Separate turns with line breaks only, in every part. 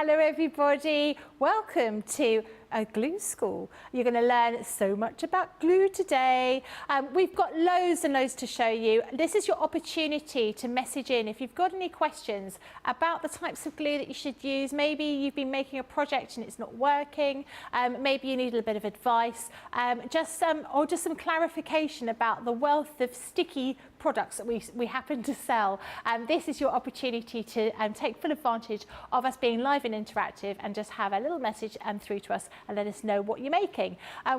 Hello everybody, welcome to a glue school. You're going to learn so much about glue today. We've got loads and loads to show you. This is your opportunity to message in if you've got any questions about the types of glue that you should use. Maybe you've been making a project and it's not working. Maybe you need a little bit of advice, or just some clarification about the wealth of sticky products that we happen to sell. This is your opportunity to take full advantage of us being live and interactive and just have a little message through to us and let us know what you're making.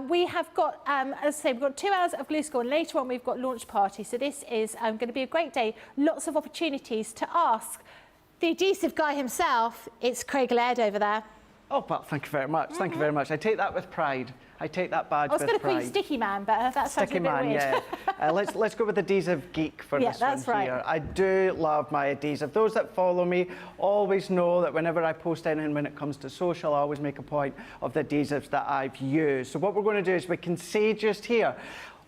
We have got, as I say, we've got 2 hours of glue school and later on we've got launch party. So this is going to be a great day. Lots of opportunities to ask the adhesive guy himself. It's Craig Laird over there.
Oh, well, thank you very much. Thank you very much. I take that with pride. I take that badge with pride.
I was going to call you Sticky Man, but that sounds a bit weird.
Yeah. Let's go with Adhesive Geek for this one
right.
here. I do love my adhesive. Those that follow me always know that whenever I post anything when it comes to social, I always make a point of the adhesives that I've used. So what we're going to do is we can see just here,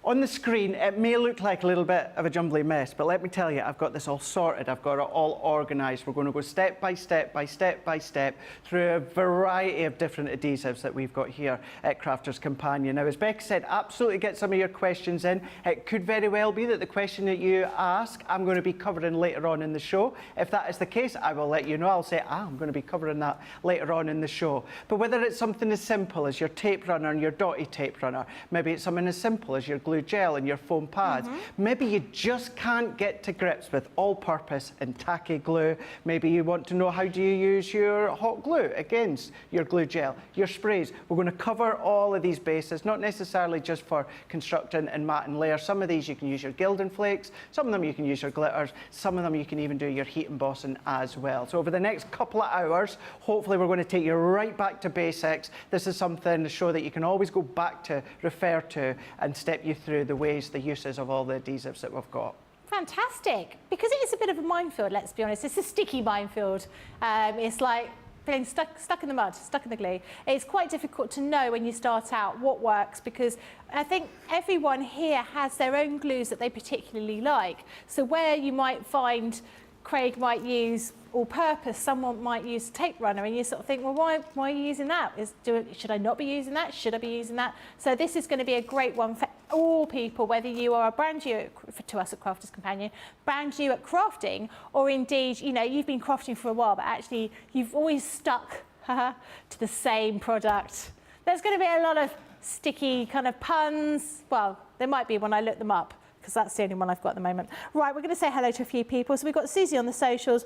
on the screen, it may look like a little bit of a jumbly mess, but let me tell you, I've got this all sorted. I've got it all organised. We're going to go step by step by step by step through a variety of different adhesives that we've got here at Crafter's Companion. Now, as Becky said, absolutely get some of your questions in. It could very well be that the question that you ask, I'm going to be covering later on in the show. If that is the case, I will let you know. I'll say, I'm going to be covering that later on in the show. But whether it's something as simple as your tape runner and your dotty tape runner, maybe it's something as simple as your glue gel and your foam pads. Maybe you just can't get to grips with all-purpose and tacky glue. Maybe you want to know how do you use your hot glue against your glue gel, your sprays. We're going to cover all of these bases, not necessarily just for constructing and mat and layer. Some of these you can use your Gilding Flakes, some of them you can use your glitters, some of them you can even do your heat embossing as well. So over the next couple of hours, hopefully we're going to take you right back to basics. This is something to show that you can always go back to, refer to, and step you through the ways, the uses of all the adhesives that we've got.
Fantastic, because it is a bit of a minefield, let's be honest. It's a sticky minefield. It's like feeling stuck in the mud, stuck in the glue. It's quite difficult to know when you start out what works, because I think everyone here has their own glues that they particularly like. So where you might find Craig might use all-purpose, someone might use tape runner, and you sort of think, well, why are you using that? Should I not be using that? Should I be using that? So this is going to be a great one for all people, whether you are a brand new to us at Crafter's Companion, brand new at crafting, or indeed, you know, you've been crafting for a while, but actually you've always stuck to the same product. There's going to be a lot of sticky kind of puns. Well, there might be when I look them up, because that's the only one I've got at the moment. Right, we're going to say hello to a few people. So we've got Susie on the socials.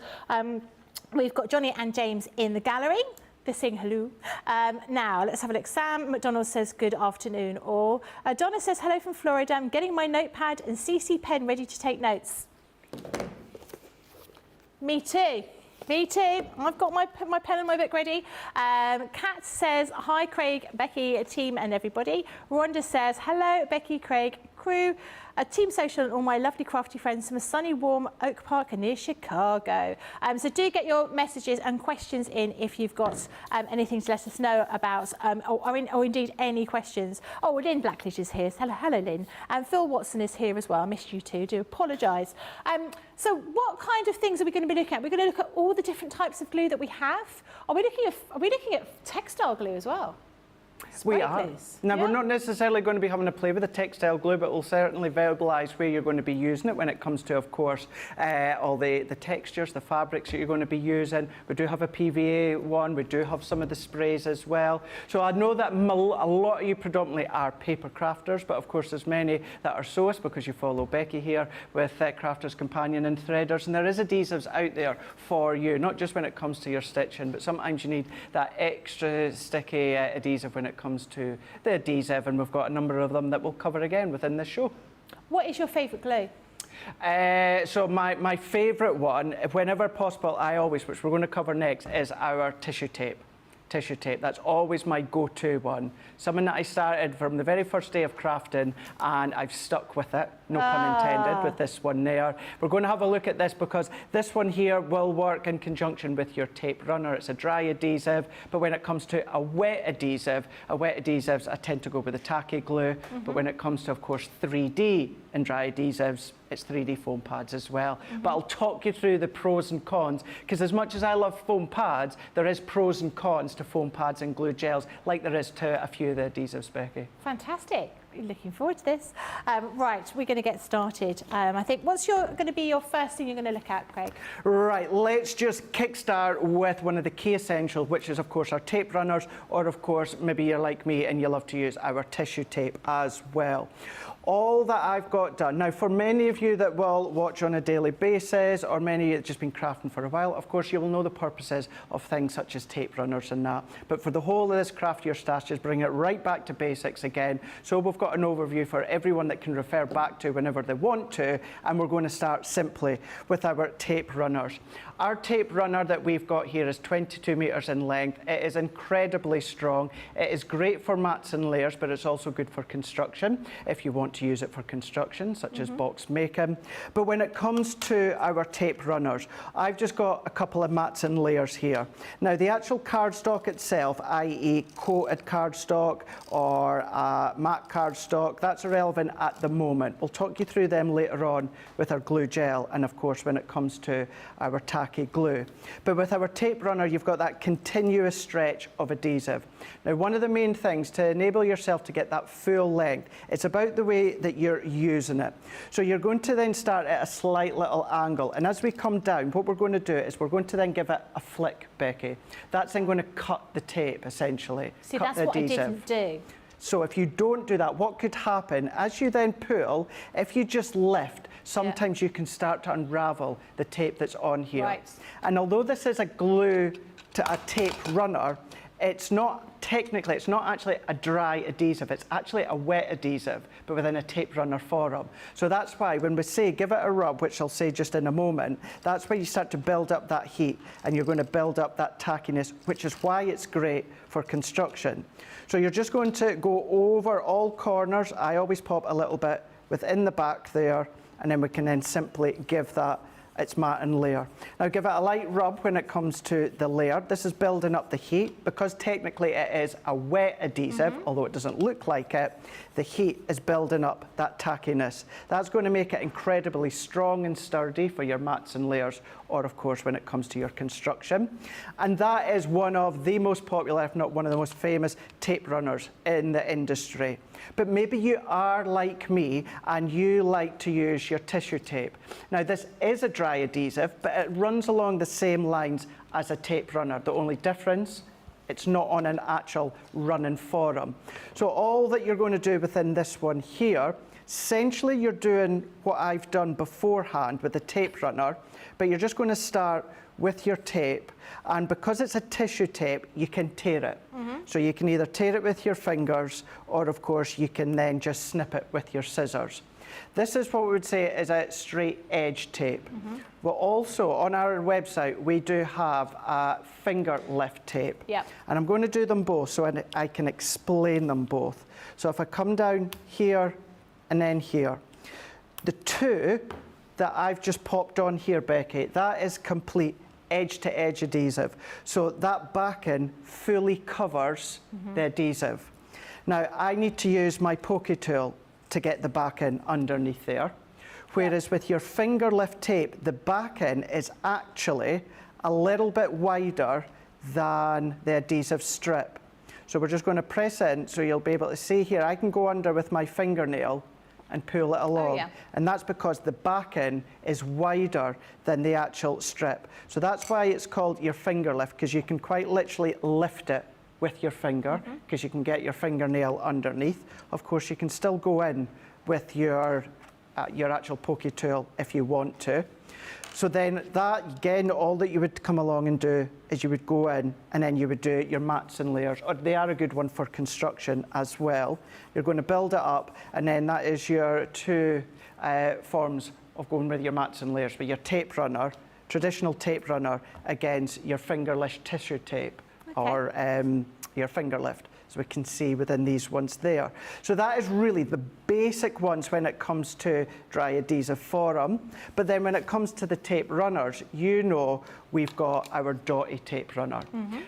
We've got Johnny and James in the gallery. They're saying hello. Now, let's have a look. Sam McDonald says, good afternoon, all. Donna says, hello from Florida. I'm getting my notepad and CC pen ready to take notes. Me too. Me too. I've got my pen and my book ready. Kat says, hi, Craig, Becky, team, and everybody. Rhonda says, hello, Becky, Craig, crew, a team social, and all my lovely crafty friends from a sunny, warm Oak Park near Chicago. So do get your messages and questions in if you've got anything to let us know about, or indeed any questions. Oh, well, Lynn Blackledge is here. Hello, Lynn. And Phil Watson is here as well. I missed you too. Do apologise. So what kind of things are we going to be looking at? We're going to look at all the different types of glue that we have. Are we looking at textile glue as well?
We are. Now, we're not necessarily going to be having to play with the textile glue, but we'll certainly verbalise where you're going to be using it when it comes to, of course, all the textures, the fabrics that you're going to be using. We do have a PVA one. We do have some of the sprays as well. So I know that a lot of you predominantly are paper crafters, but of course there's many that are sewists, because you follow Becky here with Crafter's Companion and Threaders, and there is adhesives out there for you, not just when it comes to your stitching, but sometimes you need that extra sticky adhesive when it comes to the adhesive, and we've got a number of them that we'll cover again within this show. What is your favourite glue? So my favourite one, whenever possible, which we're going to cover next, is our tissue tape. Tissue tape, that's always my go-to one. Something that I started from the very first day of crafting, and I've stuck with it. no pun intended, with this one there. We're going to have a look at this because this one here will work in conjunction with your tape runner. It's a dry adhesive, but when it comes to a wet adhesives, I tend to go with the tacky glue. But when it comes to, of course, 3D and dry adhesives, it's 3D foam pads as well. But I'll talk you through the pros and cons, because as much as I love foam pads, there is pros and cons to foam pads and glue gels, like there is to a few of the adhesives, Becky.
Fantastic. Looking forward to this. Right, we're going to get started. I think what's going to be your first thing you're going to look at, Craig?
Right, let's just kickstart with one of the key essentials, which is, of course, our tape runners, or, of course, maybe you're like me and you love to use our tissue tape as well. All that I've got done. Now, for many of you that will watch on a daily basis, or many of you that just been crafting for a while, of course, you will know the purposes of things such as tape runners and that. But for the whole of this Craft Your Stash, just bring it right back to basics again. So we've got an overview for everyone that can refer back to whenever they want to, and we're going to start simply with our tape runners. Our tape runner that we've got here is 22 metres in length. It is incredibly strong. It is great for mats and layers, but it's also good for construction if you want to use it for construction, such as box making. But when it comes to our tape runners, I've just got a couple of mats and layers here. Now, the actual cardstock itself, i.e. coated cardstock or matte cardstock, that's irrelevant at the moment. We'll talk you through them later on with our glue gel, and of course when it comes to our tacky glue. But with our tape runner, you've got that continuous stretch of adhesive. Now, one of the main things to enable yourself to get that full length, it's about the way that you're using it. So you're going to then start at a slight little angle, and as we come down, what we're going to do is we're going to then give it a flick, Becky. That's then going to cut the tape, essentially.
See,
cut
that's
the
what I
adhesive.
didn't do.
So if you don't do that, what could happen, as you then pull, if you just lift, sometimes you can start to unravel the tape that's on here.
Right.
And although this is a glue to a tape runner, it's not technically, it's not actually a dry adhesive, it's actually a wet adhesive, but within a tape runner form. So that's why when we say give it a rub, which I'll say just in a moment, that's where you start to build up that heat and you're going to build up that tackiness, which is why it's great for construction. So you're just going to go over all corners. I always pop a little bit within the back there, and then we can then simply give that its mat and layer. Now give it a light rub when it comes to the layer. This is building up the heat. Because technically it is a wet adhesive, although it doesn't look like it, the heat is building up that tackiness. That's going to make it incredibly strong and sturdy for your mats and layers, or of course when it comes to your construction. And that is one of the most popular, if not one of the most famous tape runners in the industry. But maybe you are like me and you like to use your tissue tape. Now this is a dry adhesive, but it runs along the same lines as a tape runner. The only difference, it's not on an actual running form. So all that you're going to do within this one here, essentially you're doing what I've done beforehand with the tape runner, but you're just going to start with your tape, and because it's a tissue tape, you can tear it. So you can either tear it with your fingers, or of course you can then just snip it with your scissors. This is what we would say is a straight edge tape. But also on our website, we do have a finger lift tape.
Yep.
And I'm going to do them both so I can explain them both. So if I come down here and then here, the two that I've just popped on here, Becky, that is complete edge-to-edge adhesive. So that backing fully covers the adhesive. Now, I need to use my pokey tool to get the backing underneath there. Whereas with your finger lift tape, the backing is actually a little bit wider than the adhesive strip. So we're just going to press in, so you'll be able to see here, I can go under with my fingernail and pull it along. And that's because the backing is wider than the actual strip. So that's why it's called your finger lift, because you can quite literally lift it with your finger, because you can get your fingernail underneath. Of course, you can still go in with your actual pokey tool if you want to. So then that, again, all that you would come along and do is you would go in and then you would do your mats and layers, or they are a good one for construction as well. You're going to build it up, and then that is your two forms of going with your mats and layers, with your tape runner, traditional tape runner, against your fingerless tissue tape, or your finger lift as we can see within these ones there. So that is really the basic ones when it comes to dry adhesive forum. But then when it comes to the tape runners, you know we've got our dotty tape runner.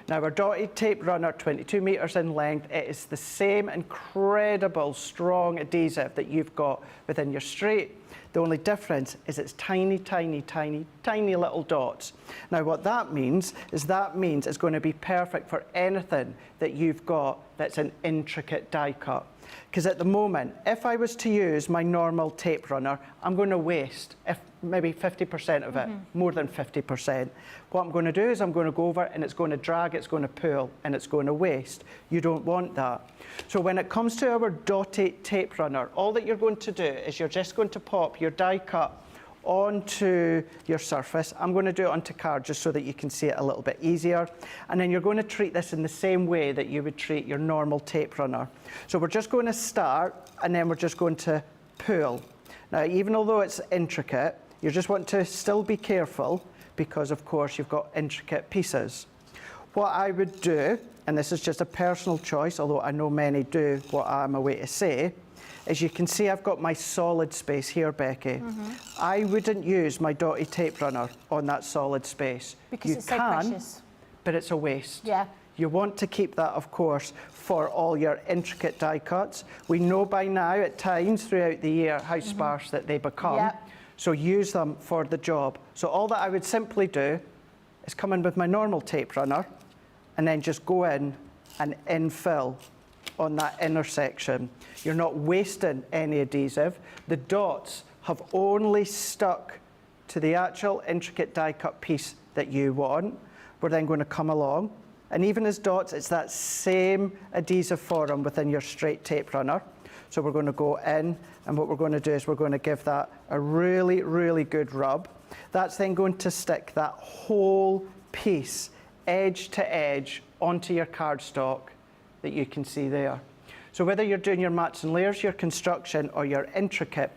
Now our dotty tape runner, 22 metres in length, it is the same incredible strong adhesive that you've got within your straight. The only difference is it's tiny, tiny, tiny, tiny little dots. Now what that means is it's going to be perfect for anything that you've got that's an intricate die cut. Because at the moment, if I was to use my normal tape runner, I'm going to waste maybe 50% of it, more than 50%. What I'm going to do is I'm going to go over and it's going to drag, it's going to pull, and it's going to waste. You don't want that. So when it comes to our dotty tape runner, all that you're going to do is you're just going to pop your die cut onto your surface. I'm going to do it onto card just so that you can see it a little bit easier. And then you're going to treat this in the same way that you would treat your normal tape runner. So we're just going to start and then we're just going to pull. Now, even although it's intricate, you just want to still be careful because, of course, you've got intricate pieces. What I would do, and this is just a personal choice, although I know many do what I'm away to say, is you can see I've got my solid space here, Becky. I wouldn't use my dotty tape runner on that solid space.
Because it's so precious.
But it's a waste.
Yeah.
You want to keep that, of course, for all your intricate die cuts. We know by now, at times throughout the year, how sparse that they become.
Yep.
So use them for the job. So all that I would simply do is come in with my normal tape runner and then just go in and infill on that intersection. You're not wasting any adhesive. The dots have only stuck to the actual intricate die cut piece that you want. We're then going to come along, and even as dots, it's that same adhesive forum within your straight tape runner. So we're going to go in, and what we're going to do is we're going to give that a really, really good rub. That's then going to stick that whole piece, edge to edge, onto your cardstock that you can see there. So whether you're doing your mats and layers, your construction, or your intricate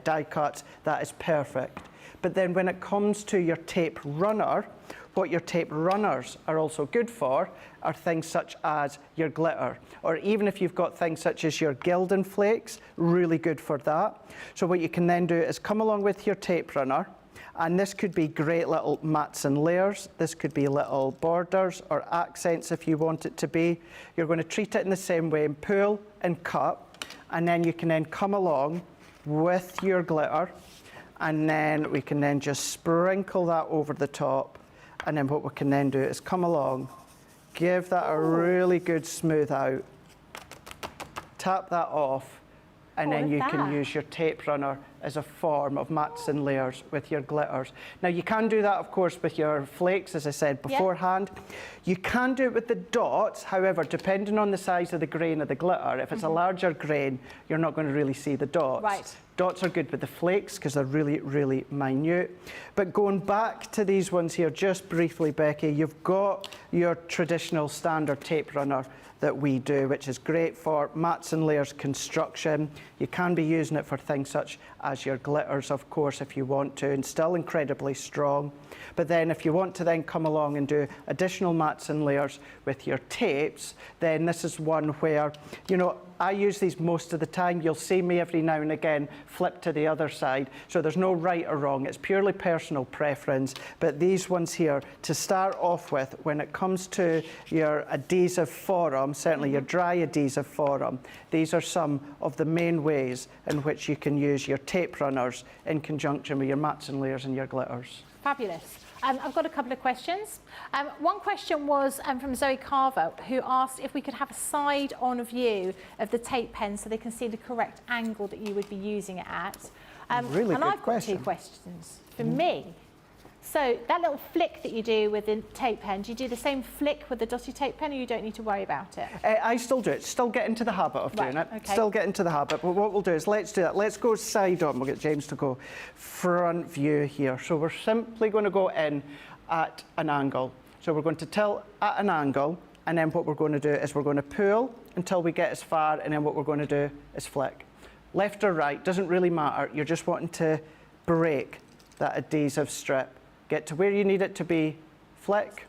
die cuts, that is perfect. But then when it comes to your tape runner, what your tape runners are also good for are things such as your glitter, or even if you've got things such as your Gildan flakes, really good for that. So what you can then do is come along with your tape runner, and this could be great little mats and layers. This could be little borders or accents if you want it to be. You're going to treat it in the same way and pull and cut, and then you can then come along with your glitter, and then we can then just sprinkle that over the top. And then what we can then do is come along, give that a really good smooth out, tap that off, and then you can use your tape runner as a form of mats and layers with your glitters. Now you can do that, of course, with your flakes, as I said beforehand. You can do it with the dots, however, depending on the size of the grain of the glitter, if it's a larger grain, you're not going to really see the dots.
Right.
Dots are good with the flakes because they're really, really minute. But going back to these ones here, just briefly, Becky, you've got your traditional standard tape runner that we do, which is great for mats and layers construction. You can be using it for things such as your glitters, of course, if you want to, and still incredibly strong. But then if you want to then come along and do additional mats and layers with your tapes, then this is one where, you know, I use these most of the time. You'll see me every now and again flip to the other side. So there's no right or wrong. It's purely personal preference. But these ones here, to start off with, when it comes to your adhesive forum, certainly your dry adhesive forum, these are some of the main ways in which you can use your tape runners in conjunction with your mats and layers and your glitters.
Fabulous. I've got a couple of questions. One question was from Zoe Carver, who asked if we could have a side-on view of the tape pen so they can see the correct angle that you would be using it at.
Really
and
good
I've got two questions for me. So that little flick that you do with the tape pen, do you do the same flick with the dotty tape pen, or you don't need to worry about it?
I still do it. Still get into the habit of doing it.
Okay.
Still get into the habit. But what we'll do is let's do that. Let's go side on. We'll get James to go front view here. So we're simply going to go in at an angle. So we're going to tilt at an angle, and then what we're going to do is we're going to pull until we get as far, and then what we're going to do is flick. Left or right, doesn't really matter. You're just wanting to break that adhesive strip. Get to where you need it to be, flick,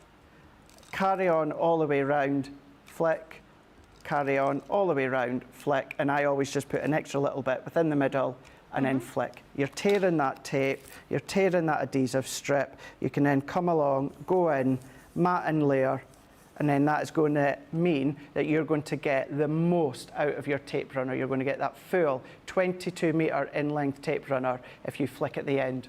carry on all the way around, flick, carry on all the way around, flick, and I always just put an extra little bit within the middle and then flick. You're tearing that tape, you're tearing that adhesive strip. You can then come along, go in, mat and layer, and then that is going to mean that you're going to get the most out of your tape runner. You're going to get that full 22-metre in-length tape runner if you flick at the end.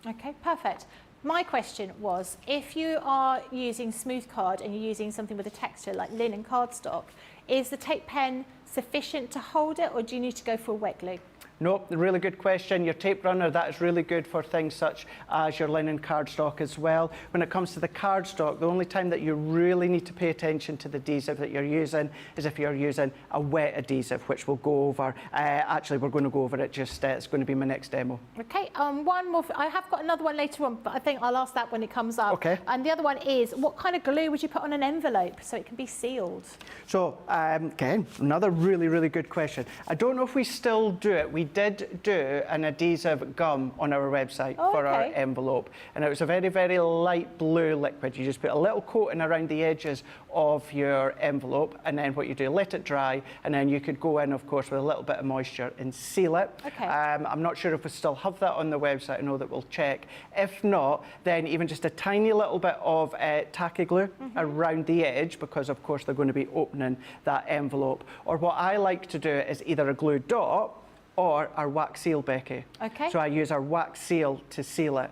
Okay, perfect. My question was, if you are using smooth card and you're using something with a texture like linen cardstock, is the tape pen sufficient to hold it, or do you need to go for a wet glue?
Nope, really good question. Your tape runner, that is really good for things such as your linen cardstock as well. When it comes to the cardstock, the only time that you really need to pay attention to the adhesive that you're using is if you're using a wet adhesive, which we'll go over. Actually, we're going to go over it just, it's going to be my next demo.
Okay, one more. I have got another one later on, but I think I'll ask that when it comes up.
Okay.
And the other one is, what kind of glue would you put on an envelope so it can be sealed?
So, again, another really, really good question. I don't know if we still do it. We did do an adhesive gum on our website for our envelope, and it was a very, very light blue liquid. You just put a little coating around the edges of your envelope, and then what you do, let it dry, and then you could go in, of course, with a little bit of moisture and seal it.
Okay.
I'm not sure if we still have that on the website. I know that we'll check. If not, then even just a tiny little bit of tacky glue around the edge, because of course they're going to be opening that envelope. Or what I like to do is either a glue dot or our wax seal, Becky.
Okay.
So I use our wax seal to seal it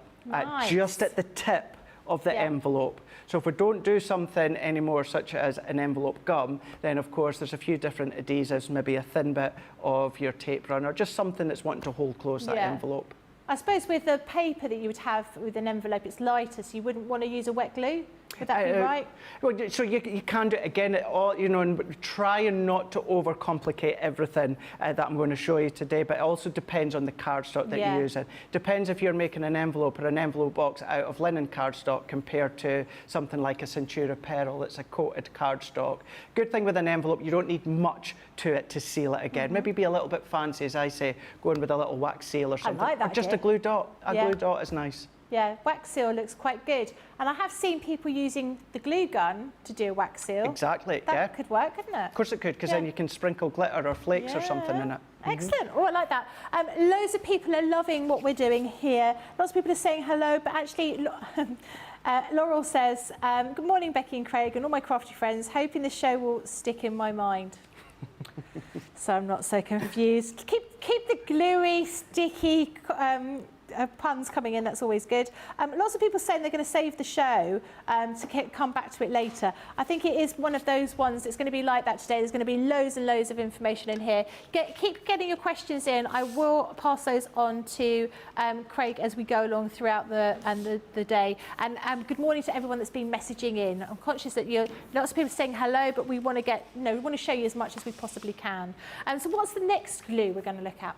just at the tip of the envelope. So if we don't do something anymore, such as an envelope gum, then of course there's a few different adhesives, maybe a thin bit of your tape runner, just something that's wanting to hold close that envelope.
I suppose with the paper that you would have with an envelope, it's lighter, so you wouldn't want to use a wet glue? Would that be right?
Well, so you can do it again, and try and not to overcomplicate everything that I'm going to show you today, but it also depends on the cardstock that you're using. Depends if you're making an envelope or an envelope box out of linen cardstock compared to something like a Centura Pearl that's a coated cardstock. Good thing with an envelope, you don't need much to it to seal it again. Maybe be a little bit fancy, as I say, going with a little wax seal or something.
I like that
or just a glue dot. A glue dot is nice.
Yeah, wax seal looks quite good. And I have seen people using the glue gun to do a wax seal.
Exactly,
that could work, couldn't it?
Of course it could, because then you can sprinkle glitter or flakes or something in it.
Excellent. Oh, I like that. Loads of people are loving what we're doing here. Lots of people are saying hello, but actually, Laurel says, good morning, Becky and Craig, and all my crafty friends. Hoping the show will stick in my mind. So I'm not so confused. Keep the gluey, sticky puns coming in, that's always good. Lots of people saying they're going to save the show to come back to it later. I think it is one of those ones that's going to be like that today. There's going to be loads and loads of information in here. Keep getting your questions in. I will pass those on to Craig as we go along throughout the day. And good morning to everyone that's been messaging in. I'm conscious that lots of people saying hello, but we want to we want to show you as much as we possibly can. So what's the next glue we're going to look at?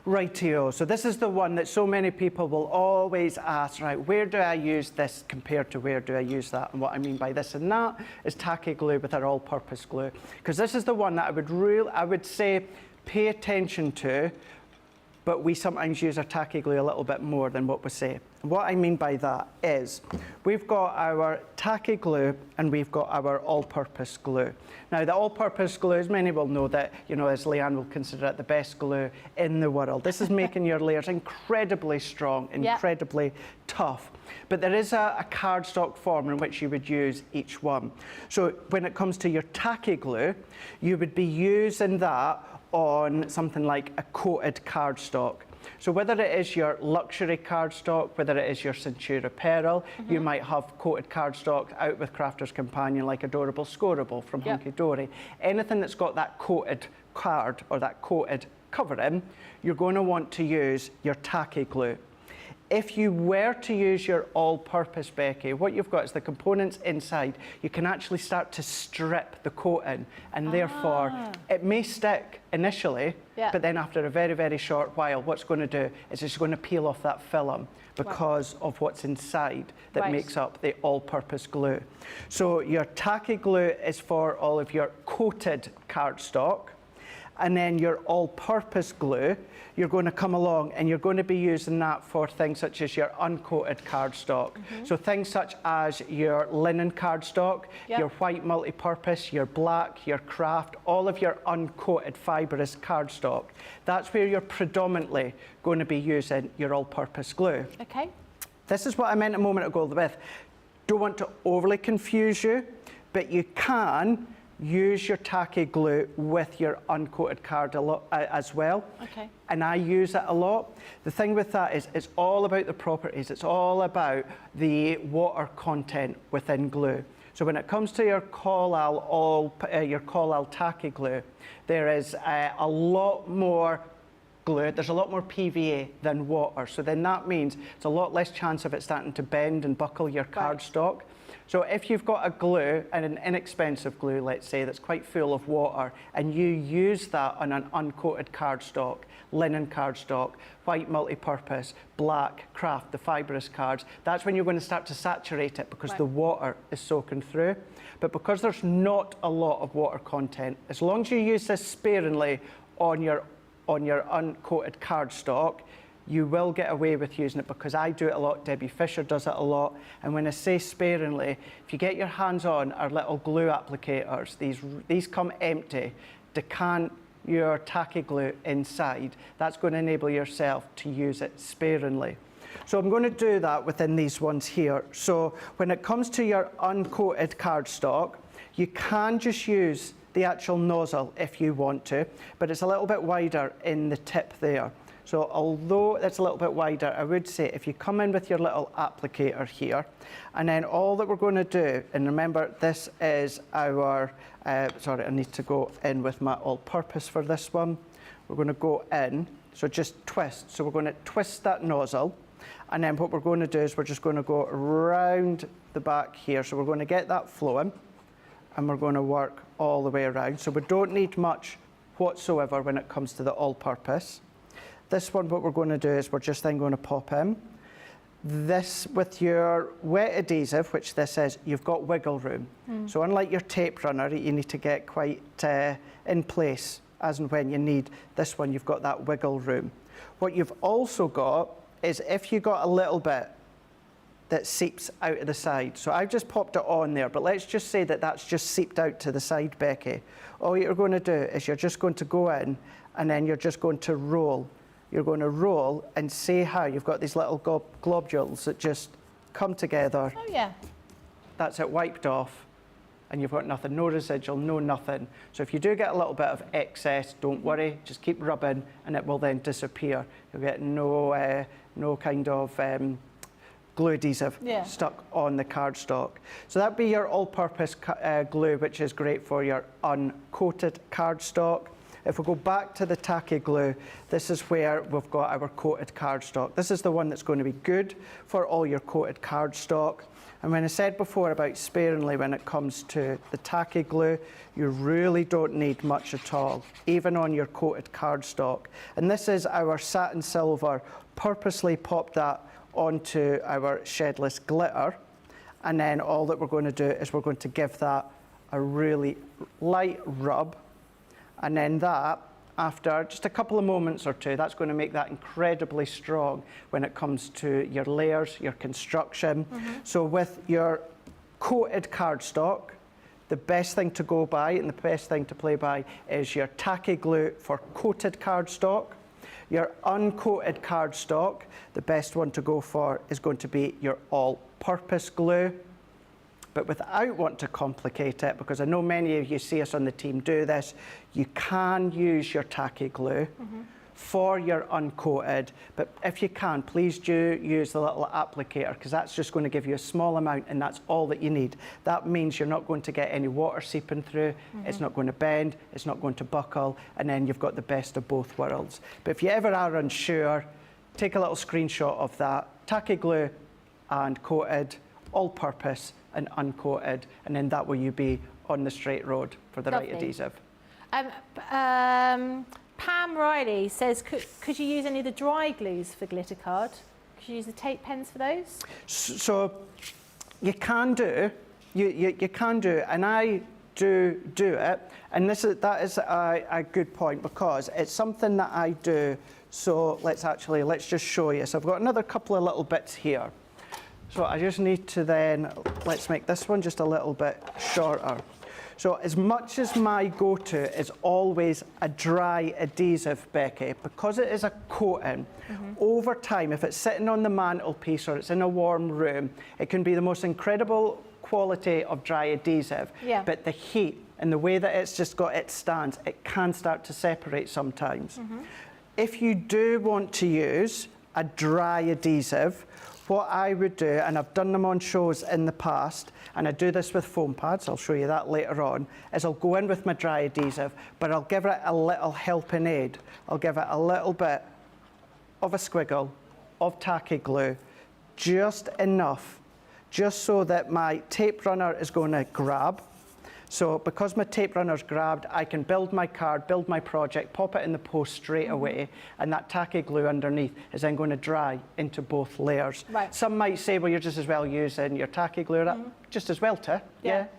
Rightio. So this is the one that so many people will always ask, right, where do I use this compared to where do I use that? And what I mean by this and that is tacky glue with our all-purpose glue. Because this is the one that I would say pay attention to, but we sometimes use our tacky glue a little bit more than what we say. And what I mean by that is we've got our tacky glue and we've got our all-purpose glue. Now, the all-purpose glue, as many will know that, as Leanne will consider it the best glue in the world. This is making your layers incredibly strong, incredibly tough. But there is a cardstock form in which you would use each one. So when it comes to your tacky glue, you would be using that on something like a coated cardstock. So whether it is your luxury cardstock, whether it is your Centura Pearl, you might have coated cardstock out with Crafter's Companion like Adorable Scoreable from Hunky Dory. Anything that's got that coated card or that coated covering, you're going to want to use your tacky glue. If you were to use your all-purpose, Becky, what you've got is the components inside. You can actually start to strip the coating, and therefore it may stick initially, but then after a very, very short while, what's going to do is it's going to peel off that film because of what's inside that makes up the all-purpose glue. So your tacky glue is for all of your coated cardstock, and then your all-purpose glue, you're going to come along and you're going to be using that for things such as your uncoated cardstock. So things such as your linen cardstock, your white multi-purpose, your black, your craft, all of your uncoated fibrous cardstock. That's where you're predominantly going to be using your all-purpose glue.
Okay.
This is what I meant a moment ago with, don't want to overly confuse you, but you can use your tacky glue with your uncoated card a lot, as well.
Okay.
And I use it a lot. The thing with that is it's all about the properties. It's all about the water content within glue. So when it comes to your Collal tacky glue, there is a lot more glue. There's a lot more PVA than water. So then that means it's a lot less chance of it starting to bend and buckle your cardstock. So if you've got a glue, and an inexpensive glue, let's say, that's quite full of water, and you use that on an uncoated cardstock, linen cardstock, white multi-purpose, black, craft, the fibrous cards, that's when you're going to start to saturate it because the water is soaking through. But because there's not a lot of water content, as long as you use this sparingly on your uncoated cardstock, you will get away with using it, because I do it a lot, Debbie Fisher does it a lot, and when I say sparingly, if you get your hands on our little glue applicators, these come empty, decant your tacky glue inside, that's going to enable yourself to use it sparingly. So I'm going to do that within these ones here. So when it comes to your uncoated cardstock, you can just use the actual nozzle if you want to, but it's a little bit wider in the tip there. So although it's a little bit wider, I would say if you come in with your little applicator here, and then all that we're going to do, and remember this is our, sorry, I need to go in with my all-purpose for this one. We're going to go in, so just twist. So we're going to twist that nozzle, and then what we're going to do is we're just going to go around the back here. So we're going to get that flowing, and we're going to work all the way around. So we don't need much whatsoever when it comes to the all-purpose. This one, what we're going to do is we're just then going to pop in. This, with your wet adhesive, which this is, you've got wiggle room. So unlike your tape runner, you need to get quite in place as and when you need. This one, you've got that wiggle room. What you've also got is if you got a little bit that seeps out of the side. So I've just popped it on there, but let's just say that that's just seeped out to the side, Becky. All you're going to do is you're just going to go in, and then you're just going to roll. You're going to roll and see how you've got these little globules that just come together.
Oh, yeah.
That's it wiped off, and you've got nothing, no residual, no nothing. So if you do get a little bit of excess, don't worry, just keep rubbing, and it will then disappear. You'll get no kind of glue adhesive stuck on the cardstock. So that'd be your all-purpose glue, which is great for your uncoated cardstock. If we go back to the tacky glue, this is where we've got our coated cardstock. This is the one that's going to be good for all your coated cardstock. And when I said before about sparingly when it comes to the tacky glue, you really don't need much at all, even on your coated cardstock. And this is our satin silver, purposely popped that onto our shedless glitter. And then all that we're going to do is we're going to give that a really light rub. And then that, after just a couple of moments or two, that's going to make that incredibly strong when it comes to your layers, your construction. So with your coated cardstock, the best thing to go by and the best thing to play by is your tacky glue for coated cardstock. Your uncoated cardstock, the best one to go for is going to be your all-purpose glue. But without wanting to complicate it, because I know many of you see us on the team do this, you can use your tacky glue for your uncoated, but if you can, please do use the little applicator, because that's just going to give you a small amount, and that's all that you need. That means you're not going to get any water seeping through, it's not going to bend, it's not going to buckle, and then you've got the best of both worlds. But if you ever are unsure, take a little screenshot of that, tacky glue and coated, all-purpose and uncoated, and then that way you be on the straight road for the right adhesive.
Pam Riley says, could you use any of the dry glues for glitter card? Could you use the tape pens for those?
So you can do, you can do, and I do it, and that is a good point, because it's something that I do. So let's just show you. So I've got another couple of little bits here. So I just need to then, let's make this one just a little bit shorter. So as much as my go-to is always a dry adhesive, Becky, because it is a coating, over time, if it's sitting on the mantelpiece or it's in a warm room, it can be the most incredible quality of dry adhesive, but the heat and the way that it's just got its stance, it can start to separate sometimes. If you do want to use a dry adhesive, what I would do, and I've done them on shows in the past, and I do this with foam pads, I'll show you that later on, is I'll go in with my dry adhesive, but I'll give it a little helping aid. I'll give it a little bit of a squiggle of tacky glue, just enough, just so that my tape runner is going to grab. So because my tape runner's grabbed, I can build my card, build my project, pop it in the post straight away, and that tacky glue underneath is then going to dry into both layers. Right. Some might say, well, you're just as well using your tacky glue. Just as well to,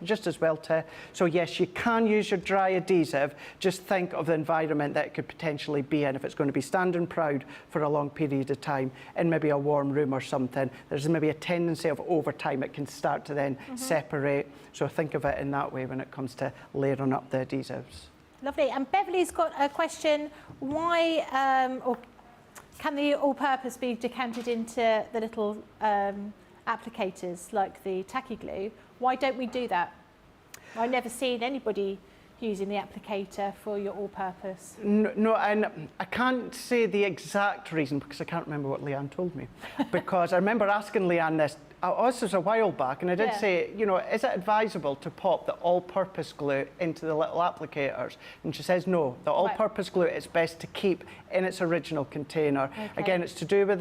just as well to. So yes, you can use your dry adhesive, just think of the environment that it could potentially be in. If it's going to be standing proud for a long period of time in maybe a warm room or something, there's maybe a tendency of over time it can start to then separate. So think of it in that way when it comes to layering up the adhesives.
Lovely. And Beverly's got a question, why, or can the all-purpose be decanted into the little applicators like the tacky glue? Why don't we do that? I've never seen anybody using the applicator for your all-purpose.
No, and I can't say the exact reason because I can't remember what Leanne told me. Because I remember asking Leanne this, this was a while back, and I did say, you know, is it advisable to pop the all-purpose glue into the little applicators? And she says no, the all-purpose glue it's best to keep in its original container. Again, it's to do with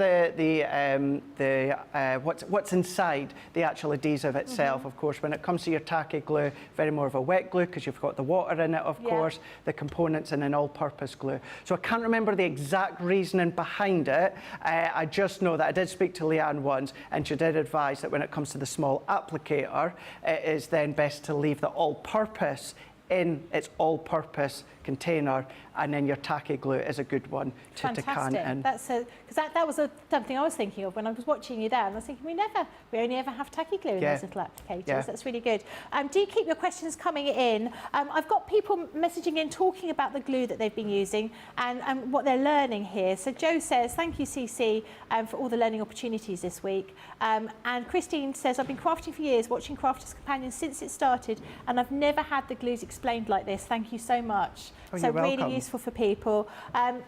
what's inside the actual adhesive itself. Of course, when it comes to your tacky glue, very more of a wet glue because you've got the water in it, of course, the components in an all-purpose glue. So I can't remember the exact reasoning behind it. I just know that I did speak to Leanne once, and she did advise that when it comes to the small applicator, it is then best to leave the all-purpose in its all-purpose container, and then your tacky glue is a good one to decant in.
That's because that was something I was thinking of when I was watching you there, and I was thinking we only ever have tacky glue in those little applicators. That's really good. Do keep your questions coming in. I've got people messaging in talking about the glue that they've been using and what they're learning here. So Joe says, thank you CC for all the learning opportunities this week. And Christine says, I've been crafting for years, watching Crafters Companion since it started, and I've never had the glues explained like this. Thank you so much. So really useful for people.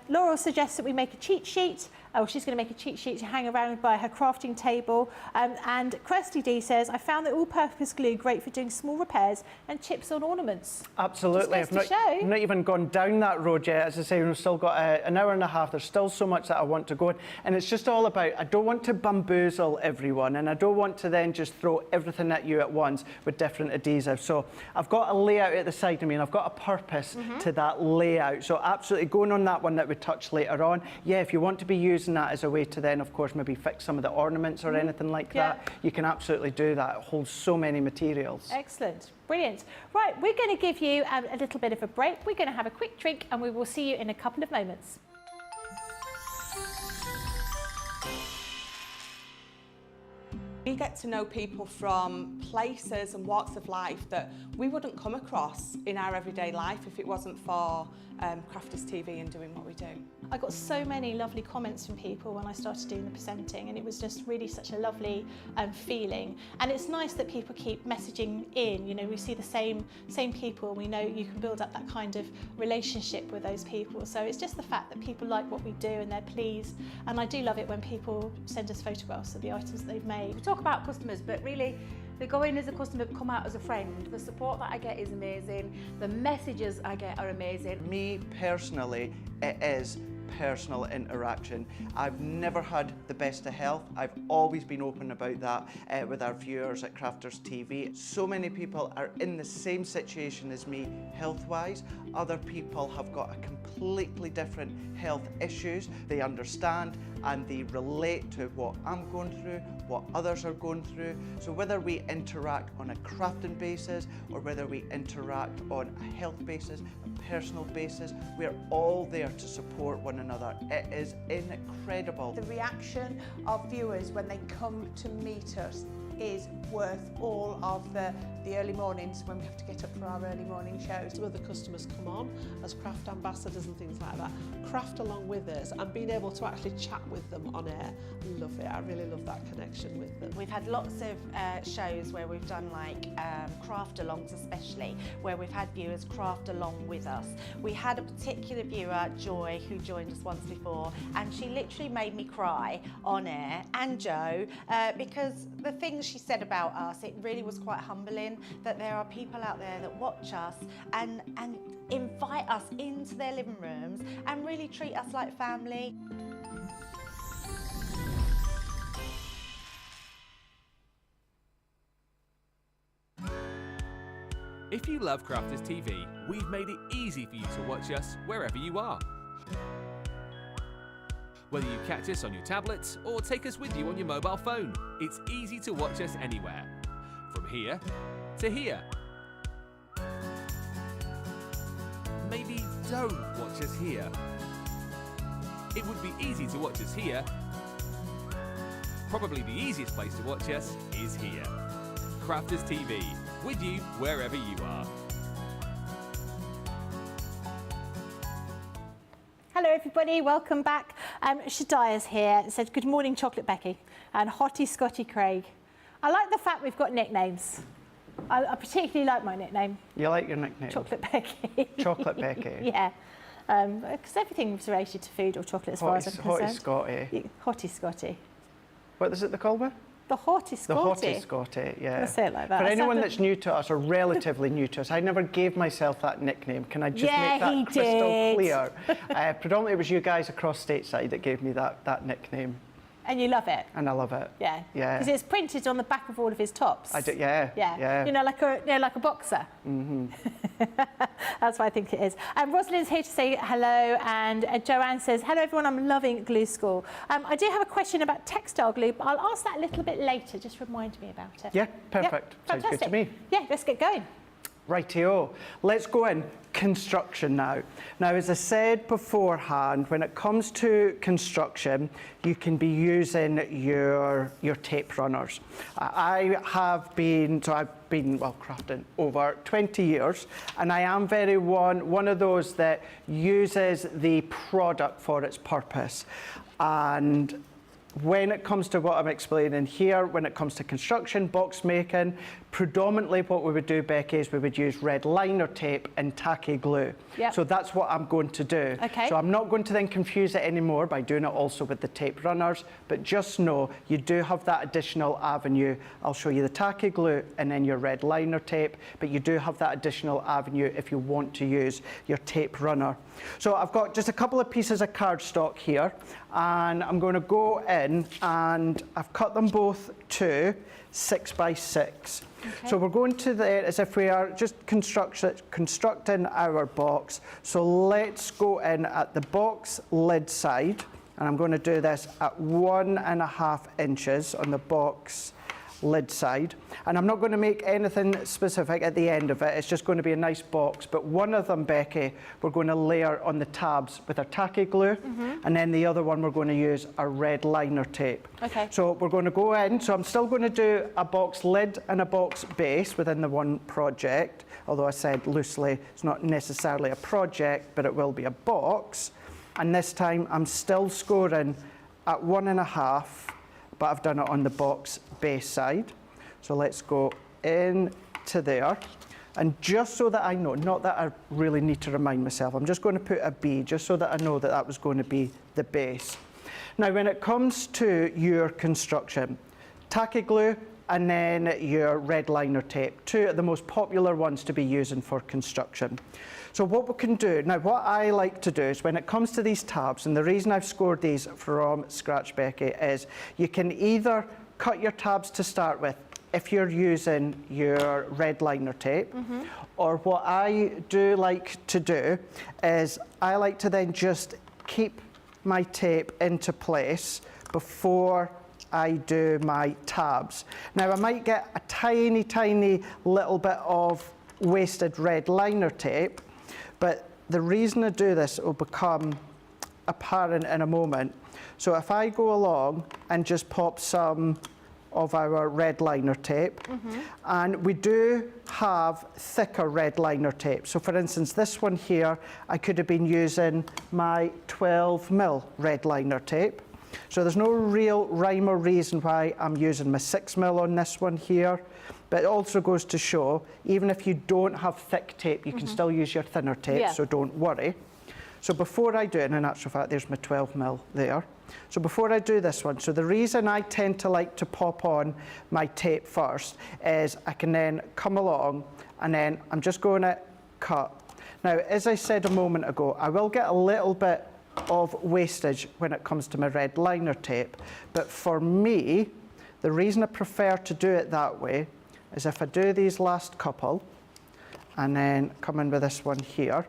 Laurel suggests that we make a cheat sheet. Oh, she's going to make a cheat sheet to hang around by her crafting table. And Kirsty D says, I found the all-purpose glue great for doing small repairs and chips on ornaments.
Absolutely. I've not even gone down that road yet. As I say, we've still got an hour and a half. There's still so much that I want to go in. And it's just all about, I don't want to bamboozle everyone, and I don't want to then just throw everything at you at once with different adhesives. So I've got a layout at the side of me, and I've got a purpose to that layout. So absolutely going on that one that we touch later on. Yeah, if you want to be using that as a way to then, of course, maybe fix some of the ornaments or anything like that, you can absolutely do that. It holds so many materials.
Excellent. Brilliant. Right, we're going to give you a little bit of a break. We're going to have a quick drink, and we will see you in a couple of moments.
We get to know people from places and walks of life that we wouldn't come across in our everyday life if it wasn't for Crafters TV and doing what we do.
I got so many lovely comments from people when I started doing the presenting, and it was just really such a lovely feeling. And it's nice that people keep messaging in. You know, we see the same people. We know you can build up that kind of relationship with those people. So it's just the fact that people like what we do and they're pleased. And I do love it when people send us photographs of the items that they've made.
We talk about customers, but really they go in as a customer, come out as a friend. The support that I get is amazing. The messages I get are amazing.
Me personally, it is personal interaction. I've never had the best of health. I've always been open about that with our viewers at Crafters TV. So many people are in the same situation as me health-wise. Other people have got a completely different health issues. They understand and they relate to what I'm going through, what others are going through. So whether we interact on a crafting basis or whether we interact on a health basis, a personal basis, we're all there to support one another. It is incredible.
The reaction of viewers when they come to meet us is worth all of the early mornings when we have to get up for our early morning shows.
Some of the customers come on as craft ambassadors and things like that, craft along with us, and being able to actually chat with them on air. I love it. I really love that connection with them.
We've had lots of shows where we've done like craft alongs, especially where we've had viewers craft along with us. We had a particular viewer, Joy, who joined us once before, and she literally made me cry on air, and Joe, because the things she said about us, it really was quite humbling that there are people out there that watch us and invite us into their living rooms and really treat us like family.
If you love Crafters TV, we've made it easy for you to watch us wherever you are. Whether you catch us on your tablets or take us with you on your mobile phone, it's easy to watch us anywhere. From here to here. Maybe don't watch us here. It would be easy to watch us here. Probably the easiest place to watch us is here. Crafters TV, with you wherever you are.
Hello everybody, welcome back. Shadia's here. It said, good morning Chocolate Becky and Hottie Scotty Craig. I like the fact we've got nicknames. I particularly like my nickname.
You like your nickname?
Chocolate Becky.
Chocolate Becky.
Yeah, because everything was related to food or chocolate as far as I'm concerned.
Hottie Scotty.
Hottie Scotty.
What is it they call me?
The Hottie Scotty.
The Hottie Scotty, yeah.
I say it like that.
For anyone that's new to us or relatively new to us, I never gave myself that nickname. Can I just make that crystal clear? Predominantly it was you guys across stateside that gave me that nickname.
And you love it?
And I love it.
Yeah.
Yeah.
Because it's printed on the back of all of his tops.
I do, yeah.
Yeah. You know, like a boxer. Mm-hmm. That's what I think it is. Rosalind's here to say hello, and Joanne says, hello everyone, I'm loving Glue School. I do have a question about textile glue, but I'll ask that a little bit later. Just remind me about it.
Yeah, perfect.
Yeah,
sounds good to me.
Yeah, let's get going.
Rightio. Let's go in. Construction now. Now, as I said beforehand, when it comes to construction, you can be using your tape runners. I've been crafting over 20 years, and I am very one of those that uses the product for its purpose. And when it comes to what I'm explaining here, when it comes to construction, box making, predominantly what we would do, Becky, is we would use red liner tape and tacky glue. Yep. So that's what I'm going to do.
Okay.
So I'm not going to then confuse it anymore by doing it also with the tape runners, but just know you do have that additional avenue. I'll show you the tacky glue and then your red liner tape, but you do have that additional avenue if you want to use your tape runner. So I've got just a couple of pieces of cardstock here, and I'm going to go in and I've cut them both to 6 by 6. Okay. So we're going to there as if we are just constructing our box. So let's go in at the box lid side, and I'm going to do this at 1.5 inches on the box lid side, and I'm not going to make anything specific at the end of it. It's just going to be a nice box, but one of them, Becky, we're going to layer on the tabs with our tacky glue, and then the other one we're going to use our red liner tape. Okay. So we're going to go in, so I'm still going to do a box lid and a box base within the one project, although I said loosely it's not necessarily a project, but it will be a box. And this time I'm still scoring at 1.5, but I've done it on the box base side. So let's go into there. And just so that I know, not that I really need to remind myself, I'm just going to put a B just so that I know that that was going to be the base. Now, when it comes to your construction, tacky glue, and then your red liner tape. Two of the most popular ones to be using for construction. So what we can do, now what I like to do is when it comes to these tabs, and the reason I've scored these from scratch, Becky, is you can either cut your tabs to start with if you're using your red liner tape, or what I do like to do is I like to then just keep my tape into place before I do my tabs. Now I might get a tiny, tiny little bit of wasted red liner tape, but the reason I do this will become apparent in a moment. So if I go along and just pop some of our red liner tape, and we do have thicker red liner tape. So for instance, this one here, I could have been using my 12mm red liner tape. So there's no real rhyme or reason why I'm using my 6mm on this one here. But it also goes to show, even if you don't have thick tape, you can still use your thinner tape, so don't worry. So before I do it, and in actual fact, there's my 12mm there. So before I do this one, so the reason I tend to like to pop on my tape first is I can then come along and then I'm just going to cut. Now, as I said a moment ago, I will get a little bit of wastage when it comes to my red liner tape, but for me, the reason I prefer to do it that way is if I do these last couple and then come in with this one here,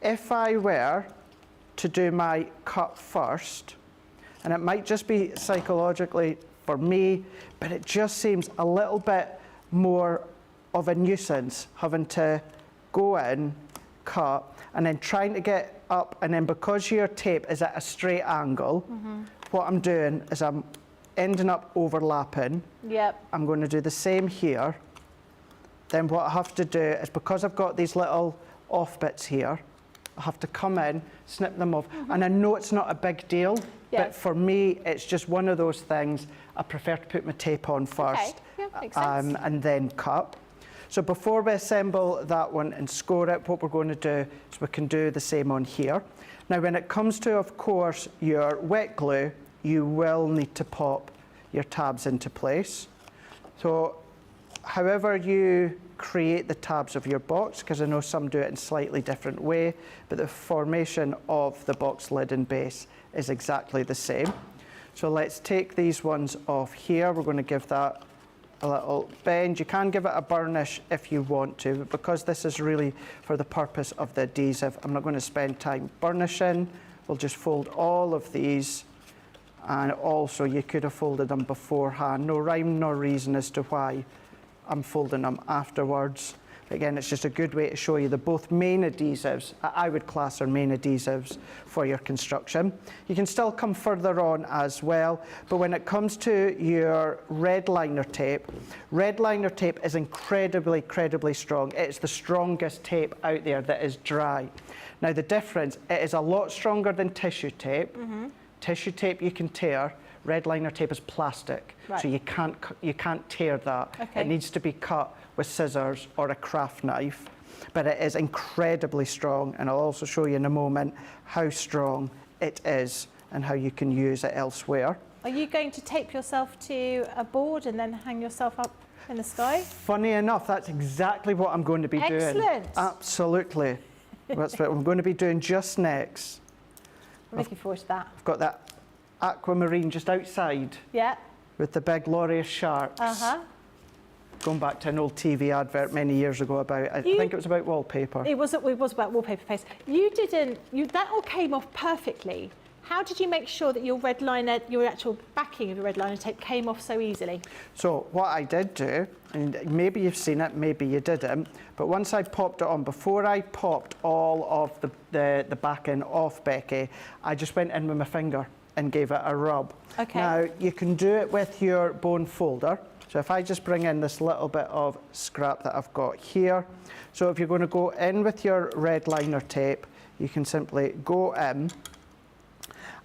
if I were to do my cut first, and it might just be psychologically for me, but it just seems a little bit more of a nuisance having to go in, cut, and then trying to get up, and then because your tape is at a straight angle, what I'm doing is I'm ending up overlapping. I'm going to do the same here. Then what I have to do is, because I've got these little off bits here, I have to come in, snip them off. And I know it's not a big deal, but for me, it's just one of those things. I prefer to put my tape on first
makes sense.
and then cut. So before we assemble that one and score it, what we're going to do is we can do the same on here. Now, when it comes to, of course, your wet glue, you will need to pop your tabs into place. So however you create the tabs of your box, because I know some do it in a slightly different way, but the formation of the box lid and base is exactly the same. So let's take these ones off here. We're going to give that a little bend. You can give it a burnish if you want to, but because this is really for the purpose of the adhesive, I'm not going to spend time burnishing. We'll just fold all of these, and also you could have folded them beforehand. No rhyme nor reason as to why I'm folding them afterwards. Again, it's just a good way to show you the both main adhesives. I would class our main adhesives for your construction. You can still come further on as well, but when it comes to your red liner tape is incredibly strong. It's the strongest tape out there that is dry. Now the difference, it is a lot stronger than tissue tape. Tissue tape you can tear. Red liner tape is plastic, so you can't tear that. It needs to be cut with scissors or a craft knife, but it is incredibly strong, and I'll also show you in a moment how strong it is and how you can use it elsewhere.
Are you going to tape yourself to a board and then hang yourself up in the sky?
Funny enough, that's exactly what I'm going to be doing.
Excellent.
Absolutely. That's what I'm going to be doing just next.
I'm looking forward to that.
I've got that aquamarine just outside with the big glorious sharks. Going back to an old TV advert many years ago about, I think it was about wallpaper.
It was about wallpaper paste. That all came off perfectly. How did you make sure that your red liner, your actual backing of your red liner tape came off so easily?
So what I did do, and maybe you've seen it, maybe you didn't, but once I popped it on, before I popped all of the backing off, Becky, I just went in with my finger and gave it a rub. Now, you can do it with your bone folder. So if I just bring in this little bit of scrap that I've got here. So if you're going to go in with your red liner tape, you can simply go in.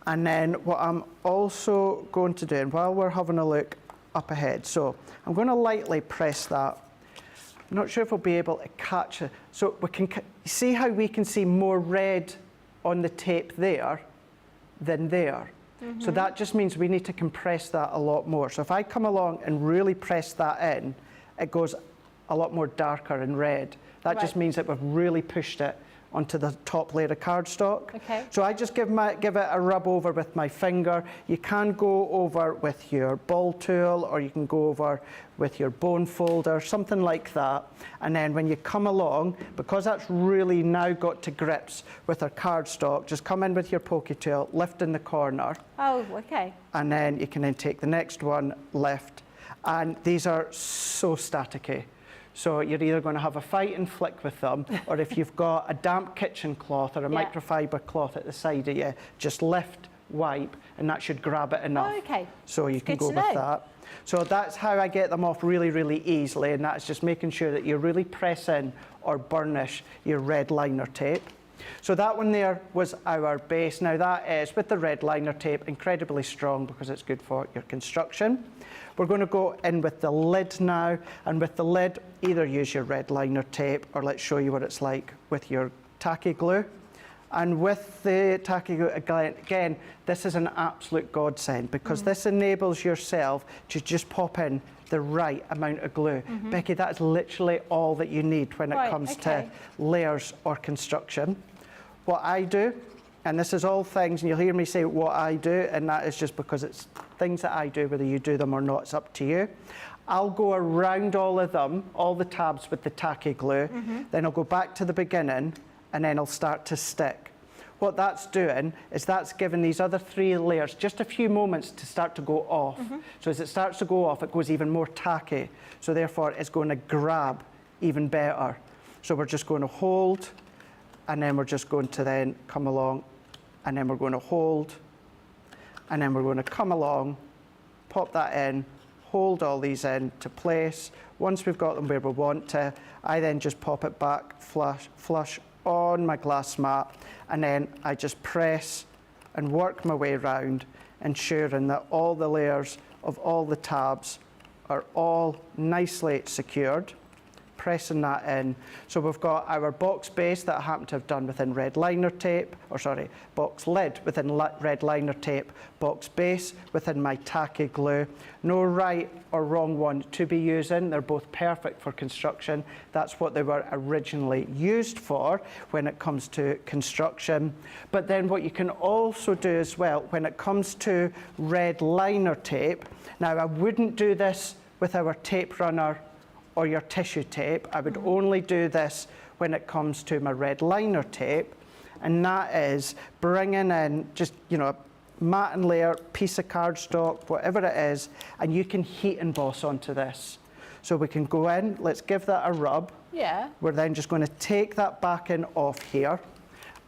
And then what I'm also going to do, and while we're having a look up ahead, so I'm going to lightly press that. I'm not sure if we'll be able to catch it. So we can see how we can see more red on the tape there than there. So that just means we need to compress that a lot more. So if I come along and really press that in, it goes a lot more darker and red. That just means that we've really pushed it onto the top layer of cardstock.
Okay.
So I just give it a rub over with my finger. You can go over with your ball tool, or you can go over with your bone folder, something like that. And then when you come along, because that's really now got to grips with our cardstock, just come in with your pokey tool, lift in the corner.
Oh, okay.
And then you can then take the next one, lift. And these are so staticky. So you're either going to have a fight and flick with them, or if you've got a damp kitchen cloth or a microfiber cloth at the side of you, just lift, wipe, and that should grab it enough.
Oh, okay.
So you can
Good
go
to
with
know.
that. So that's how I get them off really, really easily, and that's just making sure that you really press in or burnish your red liner tape. So that one there was our base. Now that is, with the red liner tape, incredibly strong because it's good for your construction. We're going to go in with the lid now, and with the lid, either use your red liner tape, or let's show you what it's like with your tacky glue. And with the tacky glue, again, this is an absolute godsend, because this enables yourself to just pop in the right amount of glue. Becky, that is literally all that you need when it comes to layers or construction. What I do, and this is all things, and you'll hear me say what I do, and that is just because it's things that I do, whether you do them or not, it's up to you. I'll go around all of them, all the tabs with the tacky glue, then I'll go back to the beginning, and then I'll start to stick. What that's doing is that's giving these other 3 layers just a few moments to start to go off. So as it starts to go off, it goes even more tacky. So therefore, it's going to grab even better. So we're just going to hold, and then we're just going to then come along, and then we're going to hold, and then we're going to come along, pop that in, hold all these into place. Once we've got them where we want to, I then just pop it back flush on my glass mat, and then I just press and work my way around, ensuring that all the layers of all the tabs are all nicely secured, pressing that in. So we've got our box base that I happen to have done within red liner tape, or sorry, box lid within red liner tape, box base within my tacky glue. No right or wrong one to be using. They're both perfect for construction. That's what they were originally used for when it comes to construction. But then what you can also do as well when it comes to red liner tape, now I wouldn't do this with our tape runner or your tissue tape. I would only do this when it comes to my red liner tape, and that is bringing in just, you know, a mat and layer, piece of cardstock, whatever it is, and you can heat emboss onto this. So we can go in, let's give that a rub.
Yeah.
We're then just going to take that back in off here,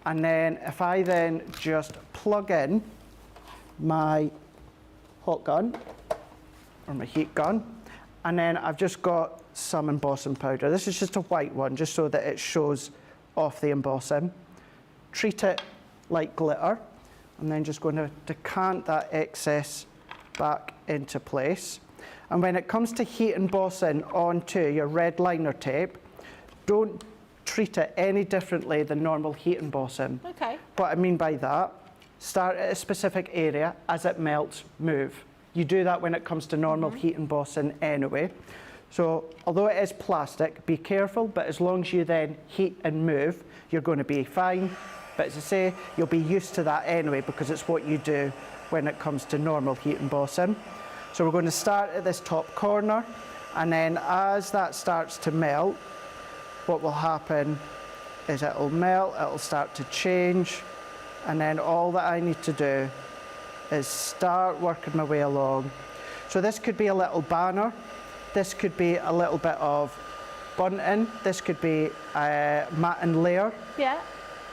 and then if I then just plug in my hot gun, or my heat gun, and then I've just got some embossing powder. This is just a white one, just so that it shows off the embossing. Treat it like glitter. I'm then just going to decant that excess back into place. And when it comes to heat embossing onto your red liner tape, don't treat it any differently than normal heat embossing.
Okay.
What I mean by that, start at a specific area, as it melts, move. You do that when it comes to normal heat embossing anyway. So although it is plastic, be careful, but as long as you then heat and move, you're going to be fine. But as I say, you'll be used to that anyway, because it's what you do when it comes to normal heat embossing. So we're going to start at this top corner, and then as that starts to melt, what will happen is it'll melt, it'll start to change, and then all that I need to do is start working my way along. So this could be a little banner, this could be a little bit of bunting, this could be a mat and layer.
Yeah.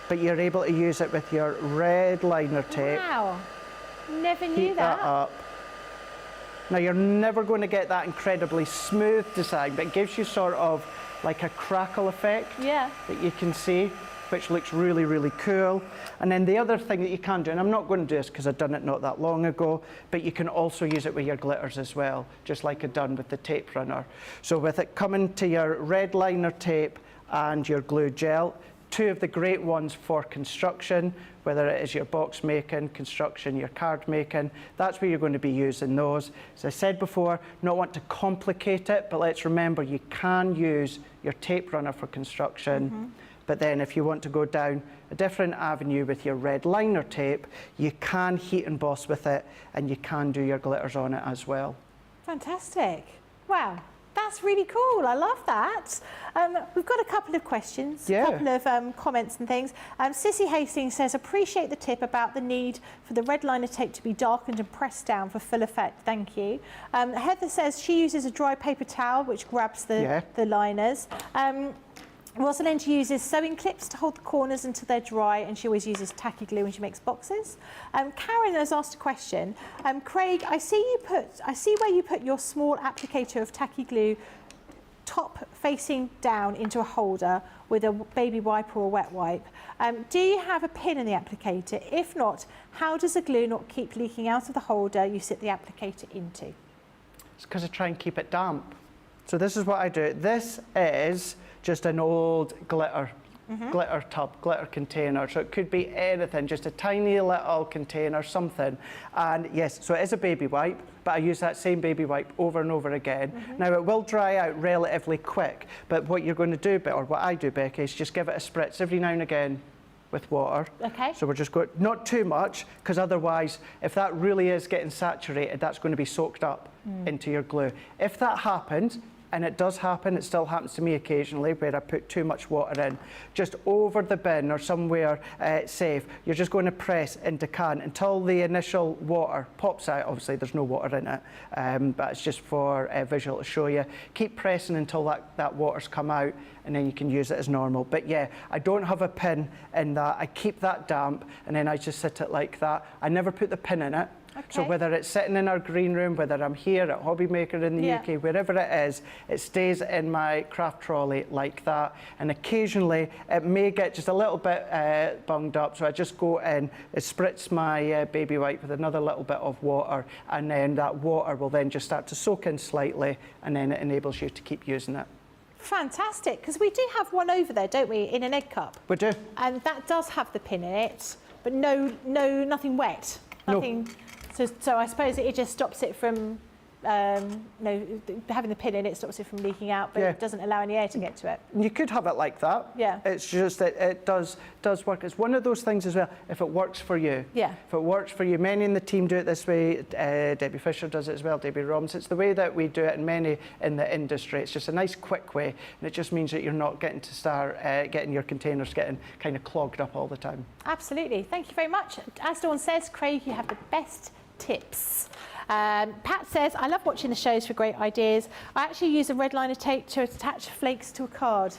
But you're able to use it with your red liner tape.
Wow. Never knew
Heat that up. Now you're never going to get that incredibly smooth design, but it gives you sort of like a crackle effect that you can see, which looks really, really cool. And then the other thing that you can do, and I'm not going to do this because I've done it not that long ago, but you can also use it with your glitters as well, just like I've done with the tape runner. So with it coming to your red liner tape and your glue gel, two of the great ones for construction, whether it is your box making, construction, your card making, that's where you're going to be using those. As I said before, not want to complicate it, but let's remember you can use your tape runner for construction. But then if you want to go down a different avenue with your red liner tape, you can heat emboss with it, and you can do your glitters on it as well.
Fantastic. Wow. That's really cool. I love that. We've got a couple of questions, a couple of comments and things. Sissy Hastings says, appreciate the tip about the need for the red liner tape to be darkened and pressed down for full effect. Thank you. Heather says she uses a dry paper towel which grabs the liners. Rosalind uses sewing clips to hold the corners until they're dry, and she always uses tacky glue when she makes boxes. Karen has asked a question. Craig, I see where you put your small applicator of tacky glue top facing down into a holder with a baby wipe or a wet wipe. Do you have a pin in the applicator? If not, how does the glue not keep leaking out of the holder you sit the applicator into?
It's because I try and keep it damp. So this is what I do. This is just an old glitter tub, glitter container. So it could be anything, just a tiny little container, something. And yes, so it is a baby wipe, but I use that same baby wipe over and over again. Now it will dry out relatively quick, but what you're going to do, or what I do, Becky, is just give it a spritz every now and again with water.
Okay.
So we're just going, not too much, because otherwise, if that really is getting saturated, that's going to be soaked up into your glue. If that happens, and it does happen, it still happens to me occasionally, where I put too much water in, just over the bin or somewhere safe, you're just going to press into can until the initial water pops out. Obviously there's no water in it, but it's just for visual to show you. Keep pressing until that water's come out, and then you can use it as normal. But yeah, I don't have a pin in that. I keep that damp, and then I just sit it like that. I never put the pin in it.
Okay.
So whether it's sitting in our green room, whether I'm here at Hobby Maker in the UK, wherever it is, it stays in my craft trolley like that. And occasionally it may get just a little bit bunged up, so I just go in, spritz my baby wipe with another little bit of water, and then that water will then just start to soak in slightly, and then it enables you to keep using it.
Fantastic, because we do have one over there, don't we, in an egg cup?
We do.
And that does have the pin in it, but nothing wet. Nothing. No. So I suppose it just stops it from, having the pin in it stops it from leaking out, but it doesn't allow any air to get to it.
You could have it like that.
Yeah.
It's just that it does work. It's one of those things as well, if it works for you.
Yeah.
If it works for you, many in the team do it this way. Debbie Fisher does it as well, Debbie Robbins. It's the way that we do it, and many in the industry. It's just a nice quick way, and it just means that you're not getting to start getting your containers getting kind of clogged up all the time.
Absolutely. Thank you very much. As Dawn says, Craig, you have the best tips. Pat says, I love watching the shows for great ideas. I actually use a red liner tape to attach flakes to a card.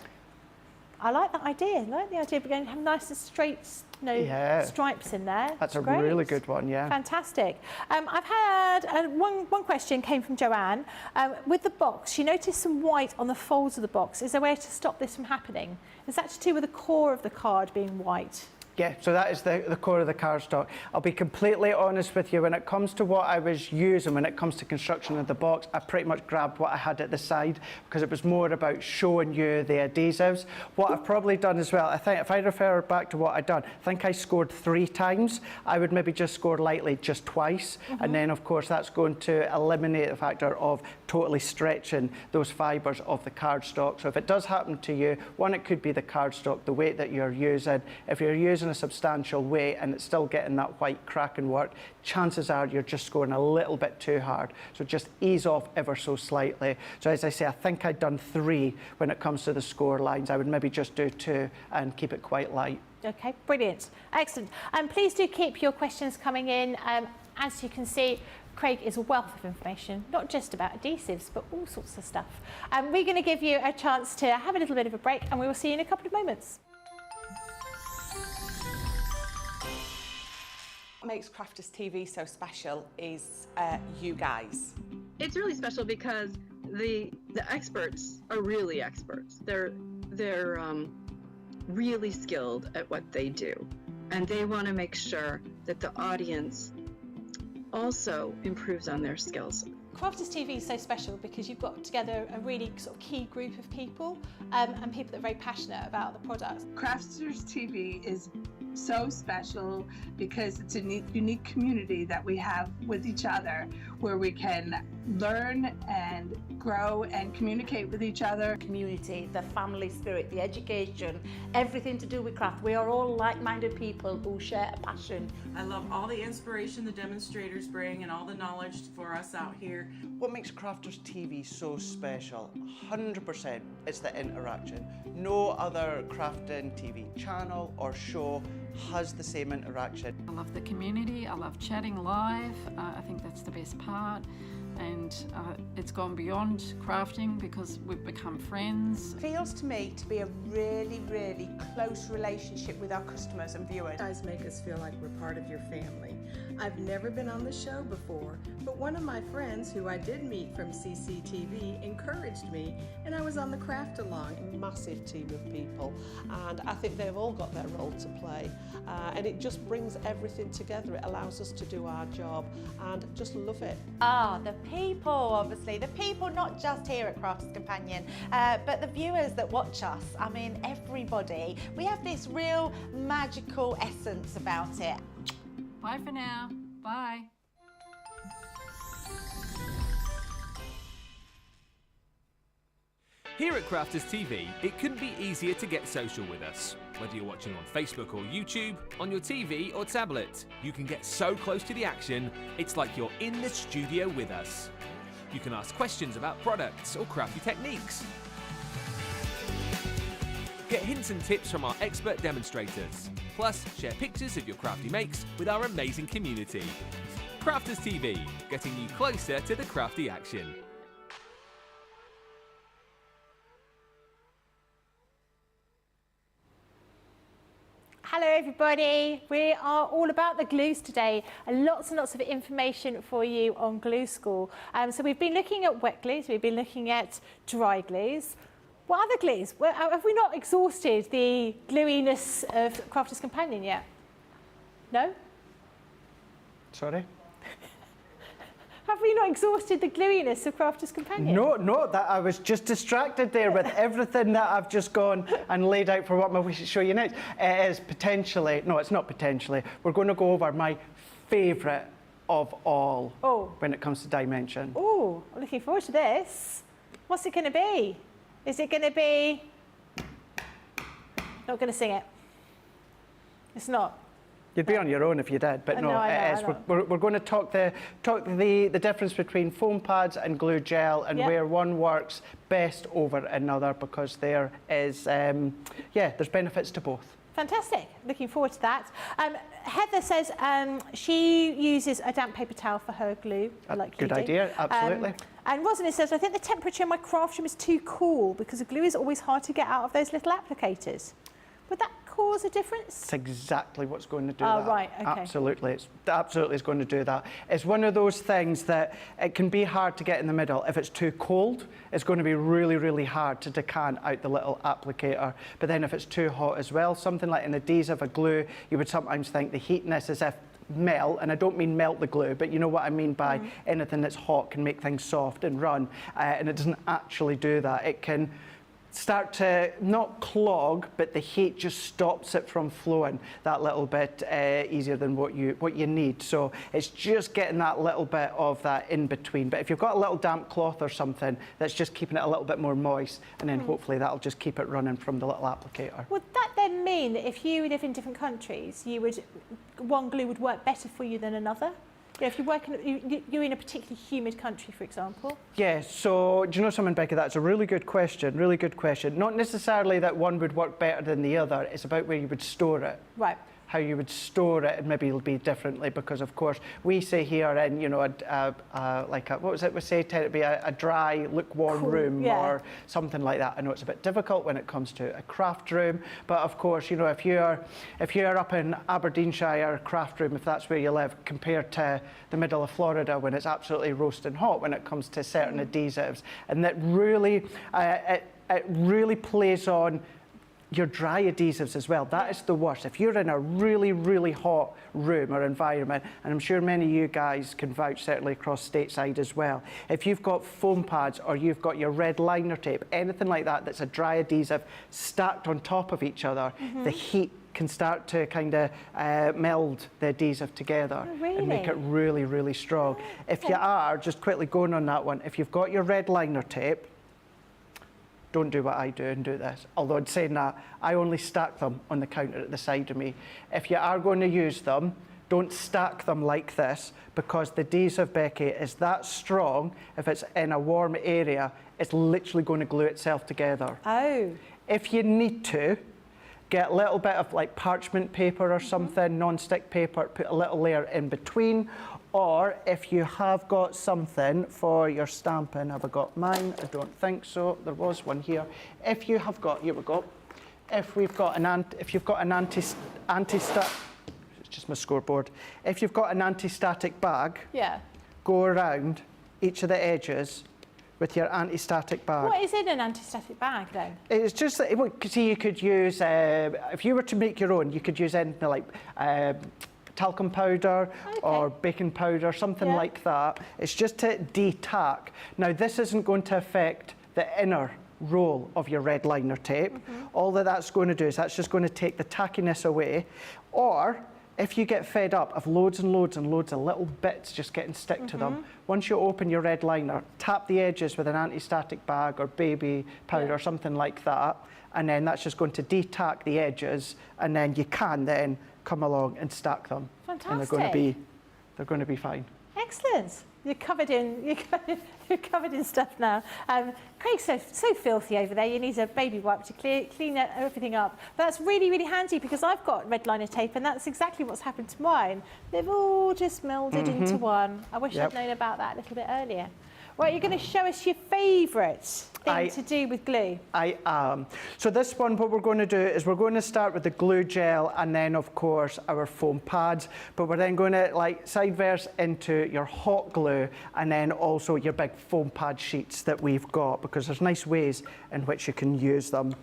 I like that idea. I like the idea of going to have nice and straight stripes in there.
That's a really good one, yeah.
Fantastic. I've had one question came from Joanne. With the box, she noticed some white on the folds of the box. Is there a way to stop this from happening? Is that to do with the core of the card being white?
Yeah, so that is the core of the cardstock. I'll be completely honest with you, when it comes to what I was using, when it comes to construction of the box, I pretty much grabbed what I had at the side, because it was more about showing you the adhesives. What I've probably done as well, I think if I refer back to what I'd done, I think I scored 3 times. I would maybe just score lightly just twice, and then of course that's going to eliminate the factor of totally stretching those fibres of the cardstock. So if it does happen to you, one, it could be the cardstock, the weight that you're using. If you're using a substantial weight and it's still getting that white cracking work, chances are you're just scoring a little bit too hard. So just ease off ever so slightly. So as I say, I think I'd done 3 when it comes to the score lines. I would maybe just do 2 and keep it quite light.
Okay, brilliant. Excellent. And please do keep your questions coming in. As you can see, Craig is a wealth of information, not just about adhesives, but all sorts of stuff. We're going to give you a chance to have a little bit of a break, and we will see you in a couple of moments.
What makes Crafters TV so special is you guys.
It's really special because the experts are really experts. They're really skilled at what they do, and they want to make sure that the audience also improves on their skills.
Crafters TV is so special because you've got together a really sort of key group of people and people that are very passionate about the product.
Crafters TV is so special because it's a unique community that we have with each other where we can learn and grow and communicate with each other.
Community, the family spirit, the education, everything to do with craft. We are all like-minded people who share a passion.
I love all the inspiration the demonstrators bring and all the knowledge for us out here.
What makes Crafters TV so special? 100% it's the interaction. No other crafting TV channel or show has the same interaction.
I love the community, I love chatting live, I think that's the best part. And it's gone beyond crafting because we've become friends.
It feels to me to be a really, really close relationship with our customers and viewers.
You guys make us feel like we're part of your family. I've never been on the show before, but one of my friends who I did meet from CCTV encouraged me, and I was on the craft along.
Massive team of people, and I think they've all got their role to play, and it just brings everything together. It allows us to do our job and just love it.
The people, obviously, the people not just here at Crafters Companion, but the viewers that watch us. I mean, everybody. We have this real magical essence about it.
Bye for now. Bye.
Here at Crafters TV, it couldn't be easier to get social with us. Whether you're watching on Facebook or YouTube, on your TV or tablet, you can get so close to the action, it's like you're in the studio with us. You can ask questions about products or crafty techniques. Get hints and tips from our expert demonstrators. Plus, share pictures of your crafty makes with our amazing community. Crafters TV, getting you closer to the crafty action.
Hello everybody, we are all about the glues today and lots of information for you on Glue School. So we've been looking at wet glues, we've been looking at dry glues. What other glues? Well, have we not exhausted the gluiness of Crafters Companion yet? No?
Sorry?
Have we not exhausted the gluiness of Crafters Companion?
No, that I was just distracted there with everything that I've just gone and laid out for what I'm going to show you next. It is potentially, no, it's not potentially, we're going to go over my favourite of all when it comes to dimension.
Oh, I'm looking forward to this. What's it going to be? Is it going to be... Not going to sing it. It's not.
You'd be on your own if you did, but no, it is. We're going to talk the difference between foam pads and glue gel and where one works best over another because there is, there's benefits to both.
Fantastic. Looking forward to that. Heather says she uses a damp paper towel for her glue.
Good idea, absolutely.
And Rosalind says, I think the temperature in my craft room is too cool because the glue is always hard to get out of those little applicators. Would that cause a difference?
It's exactly what's going to do that.
Right, okay.
Absolutely, it's going to do that. It's one of those things that it can be hard to get in the middle. If it's too cold, it's going to be really, really hard to decant out the little applicator. But then if it's too hot as well, something like an adhesive, a glue, you would sometimes think the heatness is if melt, and I don't mean melt the glue, but you know what I mean by anything that's hot can make things soft and run, and it doesn't actually do that. It can start to not clog, but the heat just stops it from flowing that little bit easier than what you need. So it's just getting that little bit of that in between. But if you've got a little damp cloth or something, that's just keeping it a little bit more moist, and then hopefully that'll just keep it running from the little applicator.
Would that then mean that if you live in different countries, one glue would work better for you than another? Yeah, if you're in a particularly humid country, for example.
Yeah, so do you know something, Becky? That's a really good question, really good question. Not necessarily that one would work better than the other, it's about where you would store it.
Right.
How you would store it, and maybe it'll be differently because, of course, we say here in, you know, what was it we say, tend to be a dry, lukewarm room or something like that. I know it's a bit difficult when it comes to a craft room, but of course, you know, if you're up in Aberdeenshire craft room, if that's where you live, compared to the middle of Florida when it's absolutely roasting hot when it comes to certain adhesives, and that really, it really plays on your dry adhesives as well. That is the worst. If you're in a really, really hot room or environment, and I'm sure many of you guys can vouch, certainly across stateside as well, if you've got foam pads or you've got your red liner tape, anything like that that's a dry adhesive stacked on top of each other, the heat can start to kind of meld the adhesive together and make it really, really strong. If you are, just quickly going on that one, if you've got your red liner tape, don't do what I do and do this. Although in saying that, I only stack them on the counter at the side of me. If you are going to use them, don't stack them like this, because the adhesive, Becky, is that strong. If it's in a warm area, it's literally going to glue itself together.
Oh.
If you need to, get a little bit of like parchment paper or something, non-stick paper, put a little layer in between. Or if you have got something for your stamping, have I got mine? I don't think so. There was one here. If you have got, here we go. If you've got an anti-static, it's just my scoreboard. If you've got an anti-static bag, go around each of the edges with your anti-static bag.
What is in an anti-static bag then?
It's just that, see, you could use, if you were to make your own, you could use anything like talcum powder or baking powder, something like that. It's just to de-tack. Now, this isn't going to affect the inner roll of your red liner tape. All that's going to do is that's just going to take the tackiness away. Or if you get fed up of loads and loads and loads of little bits just getting stick to them, once you open your red liner, tap the edges with an anti-static bag or baby powder or something like that, and then that's just going to de-tack the edges, and then you can then come along and stack them.
Fantastic.
And they're going to be fine.
Excellent. You're covered in stuff now. Craig's so filthy over there. You need a baby wipe to clean everything up. But that's really, really handy, because I've got red liner tape, and that's exactly what's happened to mine. They've all just melded into one. I wish I'd known about that a little bit earlier. Right, you're going to show us your favourite thing to do with glue.
I am. So this one, what we're going to do is we're going to start with the glue gel, and then of course our foam pads, but we're then going to like sideverse into your hot glue, and then also your big foam pad sheets that we've got, because there's nice ways in which you can use them.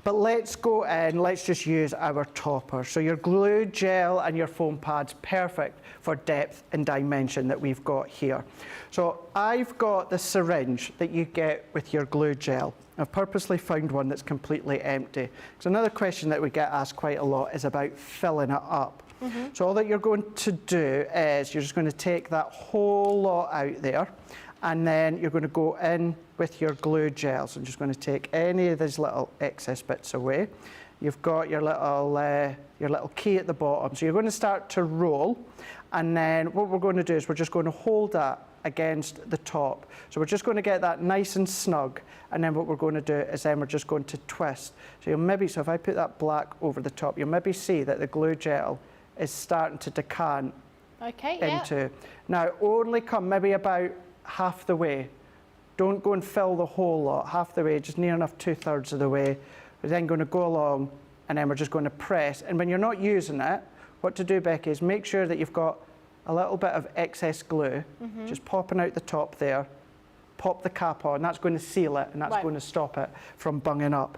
But let's go in, let's just use our topper. So your glue gel and your foam pads, perfect for depth and dimension that we've got here. So I've got the syringe that you get with your glue gel. I've purposely found one that's completely empty. Because another question that we get asked quite a lot is about filling it up. So all that you're going to do is you're just going to take that whole lot out there, and then you're going to go in with your glue gel. So I'm just going to take any of these little excess bits away. You've got your little key at the bottom. So you're going to start to roll, and then what we're going to do is we're just going to hold that against the top. So we're just going to get that nice and snug, and then what we're going to do is then we're just going to twist. So if I put that black over the top, you'll maybe see that the glue gel is starting to decant into. Now, only come maybe about half the way. Don't go and fill the whole lot, half the way, just near enough 2/3 of the way. We're then going to go along, and then we're just going to press. And when you're not using it, what to do, Becky, is make sure that you've got a little bit of excess glue, just popping out the top there. Pop the cap on, that's going to seal it, and that's going to stop it from bunging up.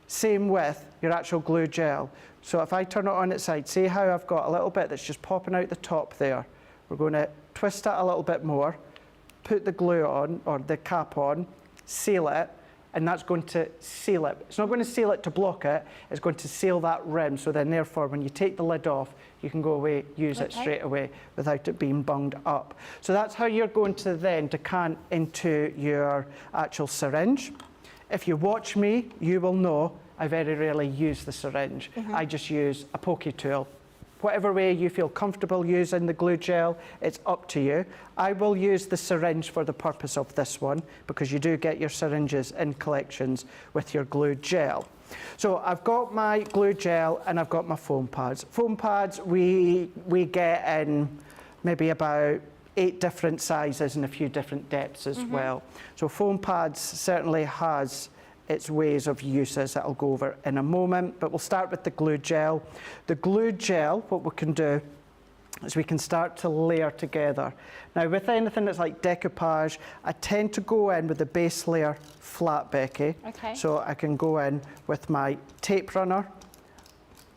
Same with your actual glue gel. So if I turn it on its side, see how I've got a little bit that's just popping out the top there. We're going to twist it a little bit more, put the glue on, or the cap on, seal it, and that's going to seal it. It's not going to seal it to block it, it's going to seal that rim, so then therefore when you take the lid off, you can go away, use it straight away without it being bunged up. So that's how you're going to then decant into your actual syringe. If you watch me, you will know I very rarely use the syringe. I just use a pokey tool. Whatever way you feel comfortable using the glue gel, it's up to you. I will use the syringe for the purpose of this one, because you do get your syringes in collections with your glue gel. So I've got my glue gel and I've got my foam pads. Foam pads we get in maybe about 8 different sizes and a few different depths as well. So foam pads certainly has its ways of uses that I'll go over in a moment, but we'll start with the glue gel. The glue gel, what we can do is we can start to layer together. Now with anything that's like decoupage, I tend to go in with the base layer flat, Becky.
Okay.
So I can go in with my tape runner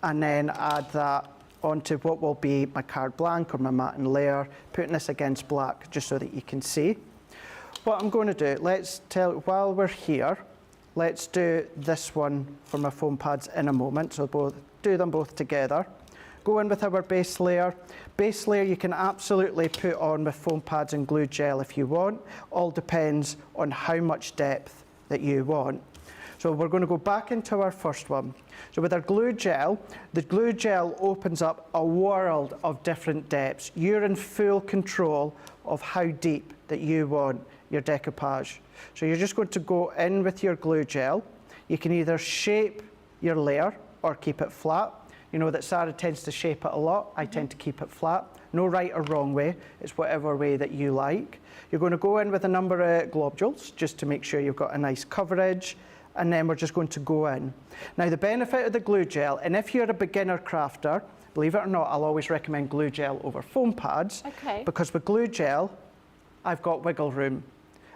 and then add that onto what will be my card blanc or my matte layer, putting this against black just so that you can see. What I'm going to do, while we're here, let's do this one for my foam pads in a moment. So do them both together. Go in with our base layer. Base layer you can absolutely put on with foam pads and glue gel if you want. All depends on how much depth that you want. So we're going to go back into our first one. So with our glue gel, the glue gel opens up a world of different depths. You're in full control of how deep that you want your decoupage. So you're just going to go in with your glue gel. You can either shape your layer or keep it flat. You know that Sarah tends to shape it a lot. I tend to keep it flat. No right or wrong way. It's whatever way that you like. You're going to go in with a number of globules just to make sure you've got a nice coverage. And then we're just going to go in. Now the benefit of the glue gel, and if you're a beginner crafter, believe it or not, I'll always recommend glue gel over foam pads.
Okay.
Because with glue gel, I've got wiggle room.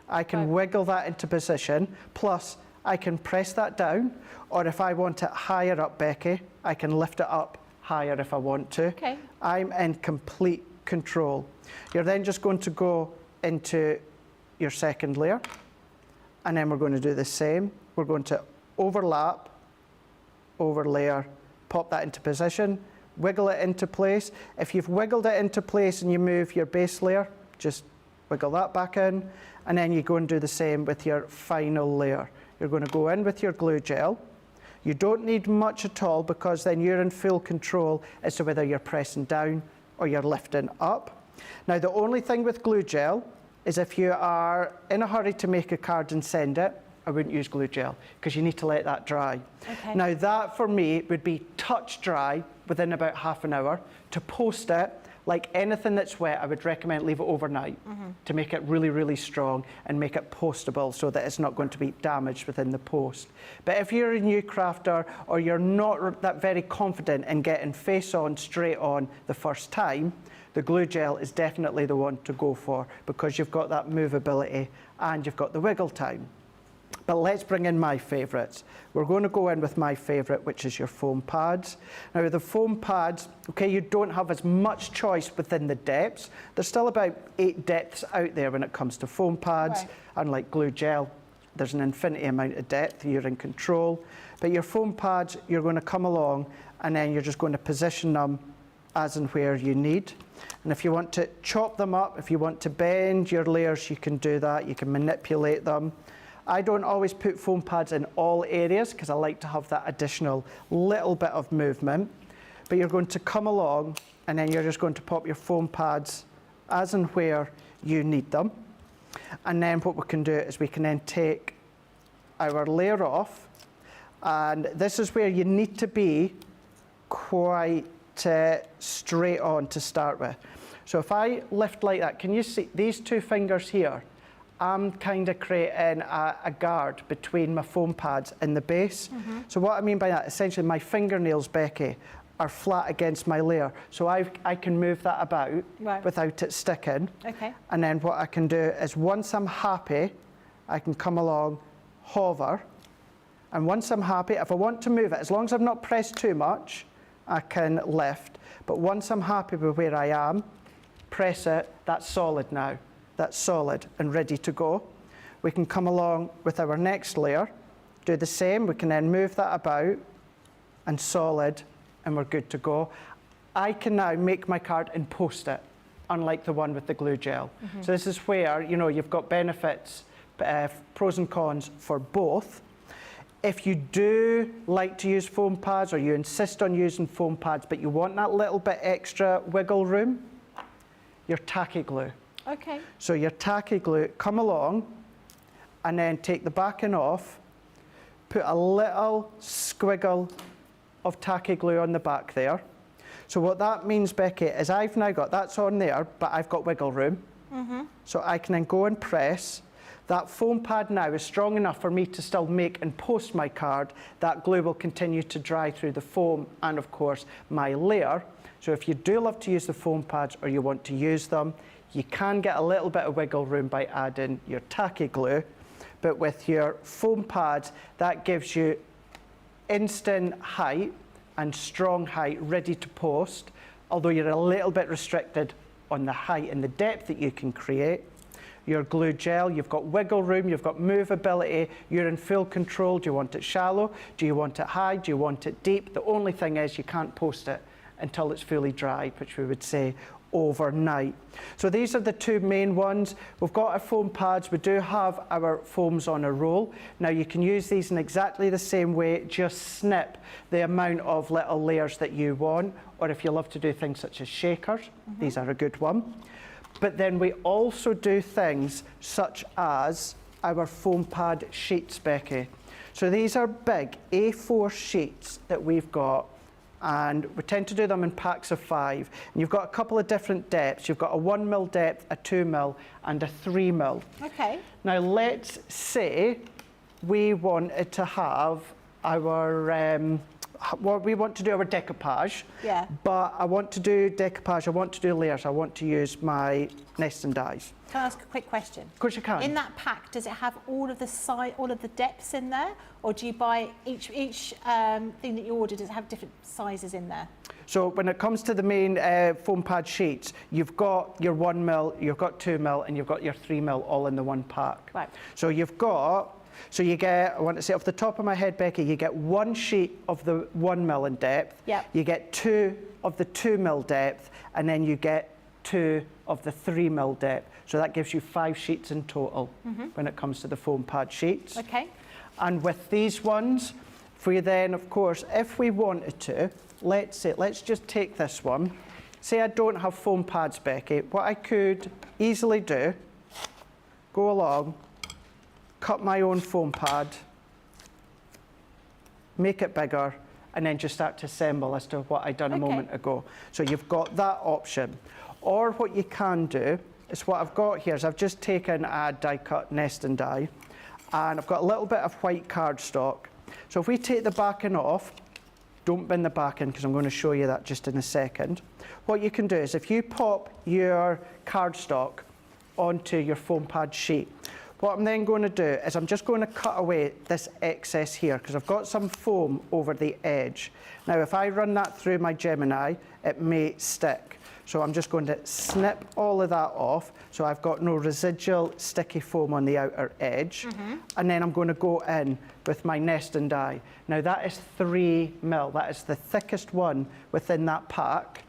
I can wiggle that into position, plus I can press that down, or if I want it higher up, Becky, I can lift it up higher if I want to.
Okay.
I'm in complete control. You're then just going to go into your second layer, and then we're going to do the same. We're going to overlap, overlayer, pop that into position, wiggle it into place. If you've wiggled it into place and you move your base layer, just wiggle that back in, and then you go and do the same with your final layer. You're going to go in with your glue gel. You don't need much at all because then you're in full control as to whether you're pressing down or you're lifting up. Now the only thing with glue gel is if you are in a hurry to make a card and send it, I wouldn't use glue gel because you need to let that dry.
Okay.
Now that for me would be touch dry within about half an hour. To post it, like anything that's wet, I would recommend leave it overnight to make it really, really strong and make it postable so that it's not going to be damaged within the post. But if you're a new crafter or you're not that very confident in getting face on, straight on the first time, the glue gel is definitely the one to go for because you've got that movability and you've got the wiggle time. But let's bring in my favourites. We're going to go in with my favourite, which is your foam pads. Now with the foam pads, okay, you don't have as much choice within the depths. There's still about 8 depths out there when it comes to foam pads.
Right.
Unlike glue gel, there's an infinity amount of depth, you're in control. But your foam pads, you're going to come along and then you're just going to position them as and where you need. And if you want to chop them up, if you want to bend your layers, you can do that. You can manipulate them. I don't always put foam pads in all areas because I like to have that additional little bit of movement. But you're going to come along and then you're just going to pop your foam pads as and where you need them. And then what we can do is we can then take our layer off. And this is where you need to be quite straight on to start with. So if I lift like that, can you see these 2 fingers here? I'm kind of creating a guard between my foam pads and the base. So what I mean by that, essentially my fingernails, Becky, are flat against my layer. So I can move that about without it sticking.
Okay.
And then what I can do is once I'm happy, I can come along, hover. And once I'm happy, if I want to move it, as long as I've not pressed too much, I can lift. But once I'm happy with where I am, press it, that's solid now. That's solid and ready to go. We can come along with our next layer, do the same. We can then move that about and solid, and we're good to go. I can now make my card and post it, unlike the one with the glue gel. So this is where, you know, you've got benefits, pros and cons for both. If you do like to use foam pads or you insist on using foam pads, but you want that little bit extra wiggle room, your tacky glue.
Okay.
So your tacky glue, come along and then take the backing off, put a little squiggle of tacky glue on the back there. So what that means, Becky, is I've now got, that's on there, but I've got wiggle room. So I can then go and press. That foam pad now is strong enough for me to still make and post my card. That glue will continue to dry through the foam and, of course, my layer. So if you do love to use the foam pads or you want to use them, you can get a little bit of wiggle room by adding your tacky glue. But with your foam pads, that gives you instant height and strong height ready to post, although you're a little bit restricted on the height and the depth that you can create. Your glue gel, you've got wiggle room, you've got movability, you're in full control. Do you want it shallow? Do you want it high? Do you want it deep? The only thing is you can't post it until it's fully dried, which we would say overnight. So these are the two main ones. We've got our foam pads. We do have our foams on a roll. Now you can use these in exactly the same way, just snip the amount of little layers that you want, or if you love to do things such as shakers, these are a good one. But then we also do things such as our foam pad sheets, Becky. So these are big A4 sheets that we've got, and we tend to do them in packs of 5. And you've got a couple of different depths. You've got a 1 mil depth, a 2 mil, and a 3 mil.
Okay.
Now let's say we wanted to have our well, we want to do our decoupage, but I want to do decoupage, I want to do layers, I want to use my nest and dies.
Can I ask a quick question?
Of course you can.
In that pack, does it have all of the depths in there, or do you buy each thing that you order, does it have different sizes in there?
So when it comes to the main foam pad sheets, you've got your 1 mil, you've got 2 mil, and you've got your 3 mil all in the one pack.
Right.
So you've got, so you get, I want to say off the top of my head, Becky, you get 1 sheet of the 1 mil in depth, you get 2 of the 2 mil depth, and then you get 2 of the 3 mil depth. So that gives you 5 sheets in total when it comes to the foam pad sheets.
Okay.
And with these ones, we then, of course, if we wanted to, let's just take this one. Say I don't have foam pads, Becky. What I could easily do, go along, cut my own foam pad, make it bigger, and then just start to assemble as to what I'd done a moment ago. So you've got that option. Or what you can do is what I've got here is I've just taken a die cut nest and die, and I've got a little bit of white cardstock. So if we take the backing off, don't bin the backing because I'm going to show you that just in a second. What you can do is if you pop your cardstock onto your foam pad sheet, what I'm then going to do is I'm just going to cut away this excess here because I've got some foam over the edge. Now if I run that through my Gemini, it may stick. So I'm just going to snip all of that off so I've got no residual sticky foam on the outer edge. And then I'm going to go in with my nest and die. Now that is 3 mil, that is the thickest one within that pack.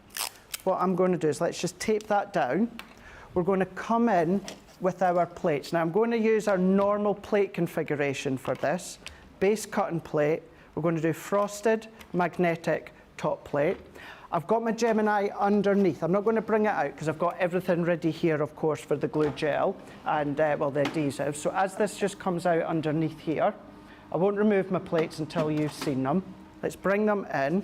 What I'm going to do is let's just tape that down. We're going to come in with our plates. Now I'm going to use our normal plate configuration for this. Base cut-and plate. We're going to do frosted magnetic top plate. I've got my Gemini underneath. I'm not going to bring it out because I've got everything ready here, of course, for the glue gel and well, the adhesive. So as this just comes out underneath here, I won't remove my plates until you've seen them. Let's bring them in,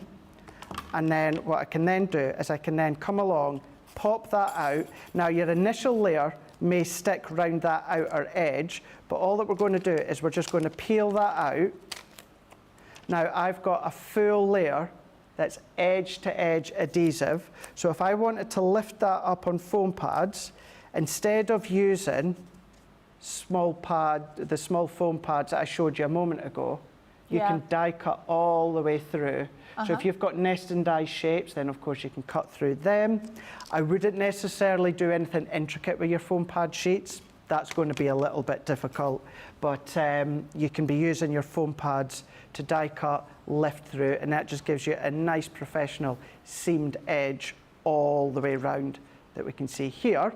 and then what I can then do is I can then come along, pop that out. Now your initial layer may stick around that outer edge, but all that we're going to do is we're just going to peel that out. Now I've got a full layer that's edge to edge adhesive. So if I wanted to lift that up on foam pads, instead of using the small foam pads that I showed you a moment ago, you can die cut all the way through. So if you've got nest and die shapes, then of course you can cut through them. I wouldn't necessarily do anything intricate with your foam pad sheets. That's going to be a little bit difficult, but you can be using your foam pads to die cut, lift through, and that just gives you a nice professional seamed edge all the way around that we can see here.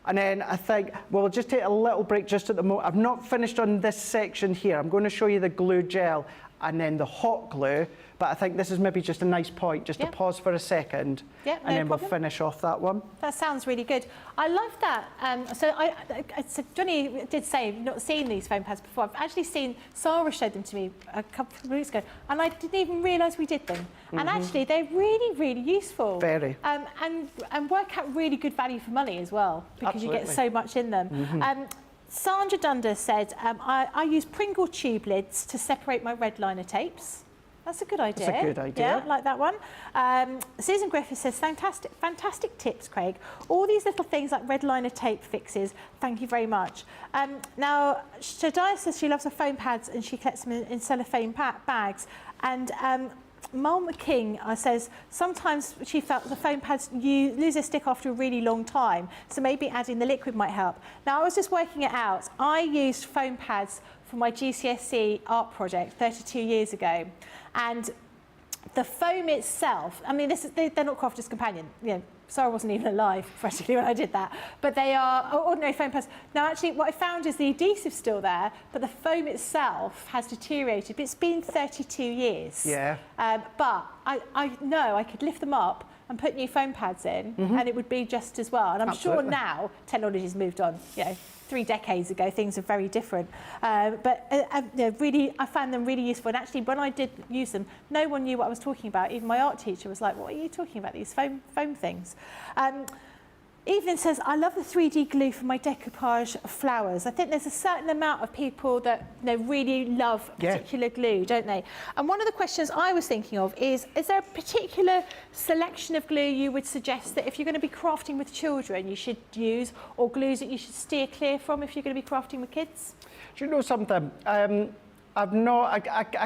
And then I think we'll just take a little break just at the moment. I've not finished on this section here. I'm going to show you the glue gel and then the hot glue, but I think this is maybe just a nice point just to pause for a second, and then we'll finish off that one.
That sounds really good. I love that. So Johnny did say you've not seen these foam pads before. I've actually seen Sarah showed them to me a couple of weeks ago, and I didn't even realise we did them. And actually, they're really, really useful.
Very.
And work out really good value for money as well, because you get so much in them. Sandra Dunder said, I use Pringle tube lids to separate my red liner tapes. That's a good idea.
That's a good idea.
Yeah, I like that one. Susan Griffith says, fantastic tips, Craig. All these little things like red liner tape fixes, thank you very much. Now, Shadiah says she loves her foam pads and she collects them in cellophane bags. And Mel McKing says sometimes she felt the foam pads lose their stick after a really long time, so maybe adding the liquid might help. Now, I was just working it out. I used foam pads for my GCSE art project 32 years ago, and the foam itself, I mean, they're not Crafter's Companion. You know, Sarah wasn't even alive practically when I did that, but they are ordinary foam pads. Now, actually, what I found is the adhesive's still there, but the foam itself has deteriorated. But it's been 32 years.
Yeah.
But I know I could lift them up and put new foam pads in, and it would be just as well. And I'm sure now technology's moved on. You know, 3 decades ago, things are very different. But really, I found them really useful. And actually, when I did use them, no one knew what I was talking about. Even my art teacher was like, what are you talking about, these foam things? Evelyn says, I love the 3D glue for my decoupage flowers. I think there's a certain amount of people that really love particular glue, don't they? And one of the questions I was thinking of is there a particular selection of glue you would suggest that if you're going to be crafting with children you should use, or glues that you should steer clear from if you're going to be crafting with kids?
Do you know something? I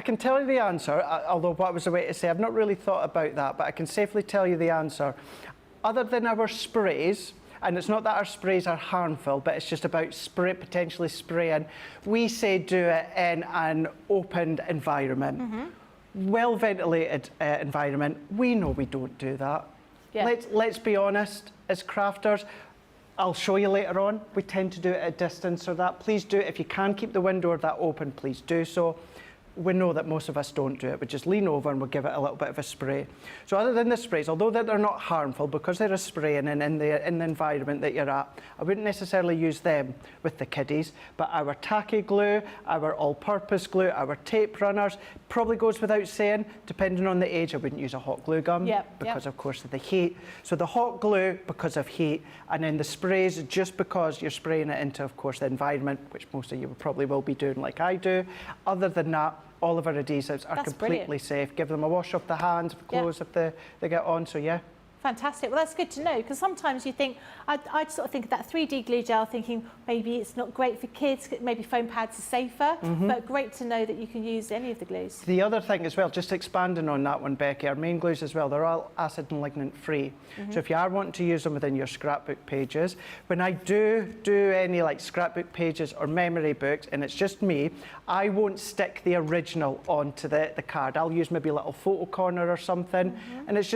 can tell you the answer, although what was the way to say, I've not really thought about that, but I can safely tell you the answer. Other than our sprays, and it's not that our sprays are harmful, but it's just about potentially spraying, we say do it in an opened environment. Well ventilated environment. We know we don't do that. Yeah. Let's be honest, as crafters, I'll show you later on, we tend to do it at a distance or that. Please do it. If you can keep the window or that open, please do so. We know that most of us don't do it. We just lean over and we'll give it a little bit of a spray. So other than the sprays, although they're not harmful, because they're a spray and in the environment that you're at, I wouldn't necessarily use them with the kiddies, but our tacky glue, our all-purpose glue, our tape runners, probably goes without saying, depending on the age, I wouldn't use a hot glue gun because of course of the heat. So the hot glue because of heat, and then the sprays just because you're spraying it into, of course, the environment, which most of you probably will be doing like I do. Other than that, all of our adhesives are completely safe. Give them a wash off the hands, clothes if they get on, so yeah.
Fantastic. Well, that's good to know, because sometimes you think, I'd sort of think of that 3D glue gel, thinking maybe it's not great for kids, maybe foam pads are safer, but great to know that you can use any of the glues. The
other thing as well, just expanding on that one, Becky, our main glues as well, they're all acid and lignin free. So if you are wanting to use them within your scrapbook pages, when I do any like scrapbook pages or memory books, and it's just me, I won't stick the original onto the card. I'll use maybe a little photo corner or something, and it's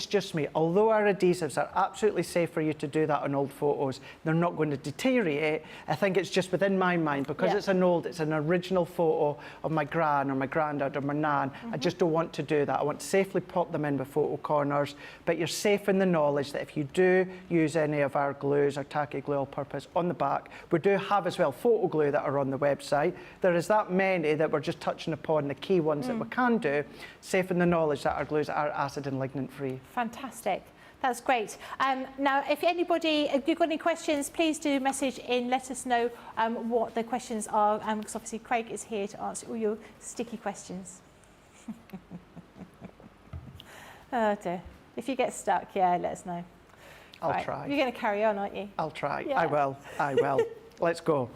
just me. Although our adhesives are absolutely safe for you to do that on old photos, they're not going to deteriorate. I think it's just within my mind, because it's an original photo of my gran or my granddad or my nan. I just don't want to do that. I want to safely pop them in with photo corners, but you're safe in the knowledge that if you do use any of our glues, our tacky glue all-purpose, on the back, we do have as well photo glue that are on the website. There is that many that we're just touching upon, the key ones that we can do, safe in the knowledge that our glues are acid and lignin free.
Fantastic. That's great. Now, if you've got any questions, please do message in. Let us know what the questions are, because obviously Craig is here to answer all your sticky questions. Oh dear. If you get stuck, let us know.
I'll try.
You're going to carry on, aren't you?
I'll try. Yeah. I will. Let's go.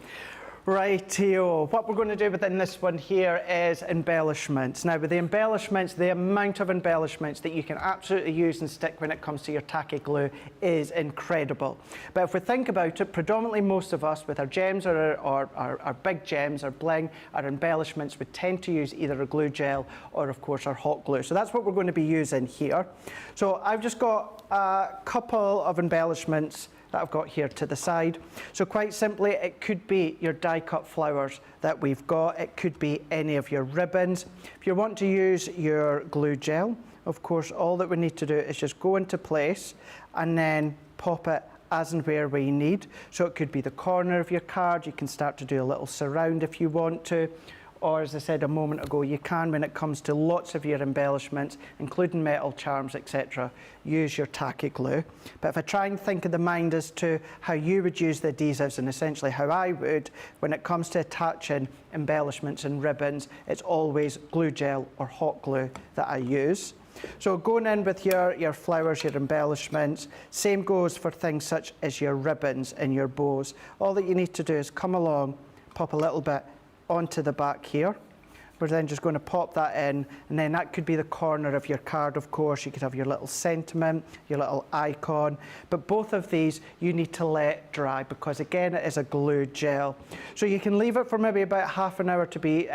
Rightio. What we're going to do within this one here is embellishments. Now, with the embellishments, the amount of embellishments that you can absolutely use and stick when it comes to your tacky glue is incredible. But if we think about it, predominantly most of us with our gems or our big gems, our bling, our embellishments, would tend to use either a glue gel or, of course, our hot glue. So that's what we're going to be using here. So I've just got a couple of embellishments that I've got here to the side. So quite simply, it could be your die cut flowers that we've got. It could be any of your ribbons. If you want to use your glue gel, of course, all that we need to do is just go into place and then pop it as and where we need. So it could be the corner of your card. You can start to do a little surround if you want to. or as I said a moment ago, you can, when it comes to lots of your embellishments, including metal charms, etc., use your tacky glue. But if I try and think of the mind as to how you would use the adhesives, and essentially how I would, when it comes to attaching embellishments and ribbons, it's always glue gel or hot glue that I use. So going in with your flowers, your embellishments, same goes for things such as your ribbons and your bows. All that you need to do is come along, pop a little bit onto the back here. We're then just going to pop that in, and then that could be the corner of your card, of course. You could have your little sentiment, your little icon, but both of these you need to let dry because again it is a glue gel. So you can leave it for maybe about half an hour to be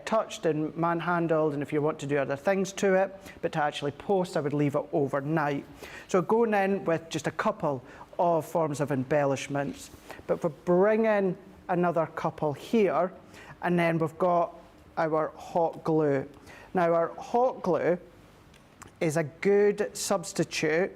touched and manhandled, and if you want to do other things to it, but to actually post I would leave it overnight. So going in with just a couple of forms of embellishments, but for bringing another couple here, and then we've got our hot glue. Now our hot glue is a good substitute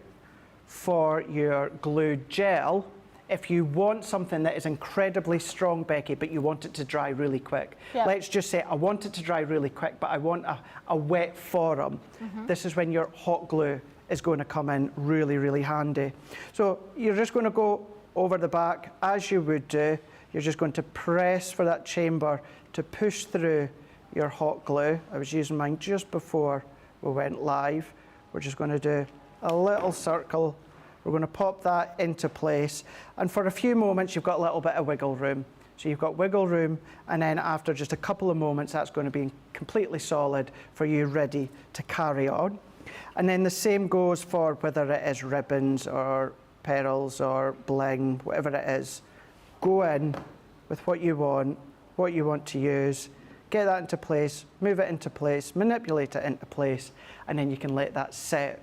for your glue gel if you want something that is incredibly strong, Becky, but you want it to dry really quick. Yep. Let's just say I want it to dry really quick, but I want a wet forum. This is when your hot glue is going to come in really, really handy. So you're just going to go over the back as you would do. You're just going to press for that chamber to push through your hot glue. I was using mine just before we went live. We're just going to do a little circle. We're going to pop that into place. And for a few moments, you've got a little bit of wiggle room. So you've got wiggle room, and then after just a couple of moments, that's going to be completely solid for you, ready to carry on. And then the same goes for whether it is ribbons or pearls or bling, whatever it is. Go in with what you want to use, get that into place, move it into place, manipulate it into place, and then you can let that set.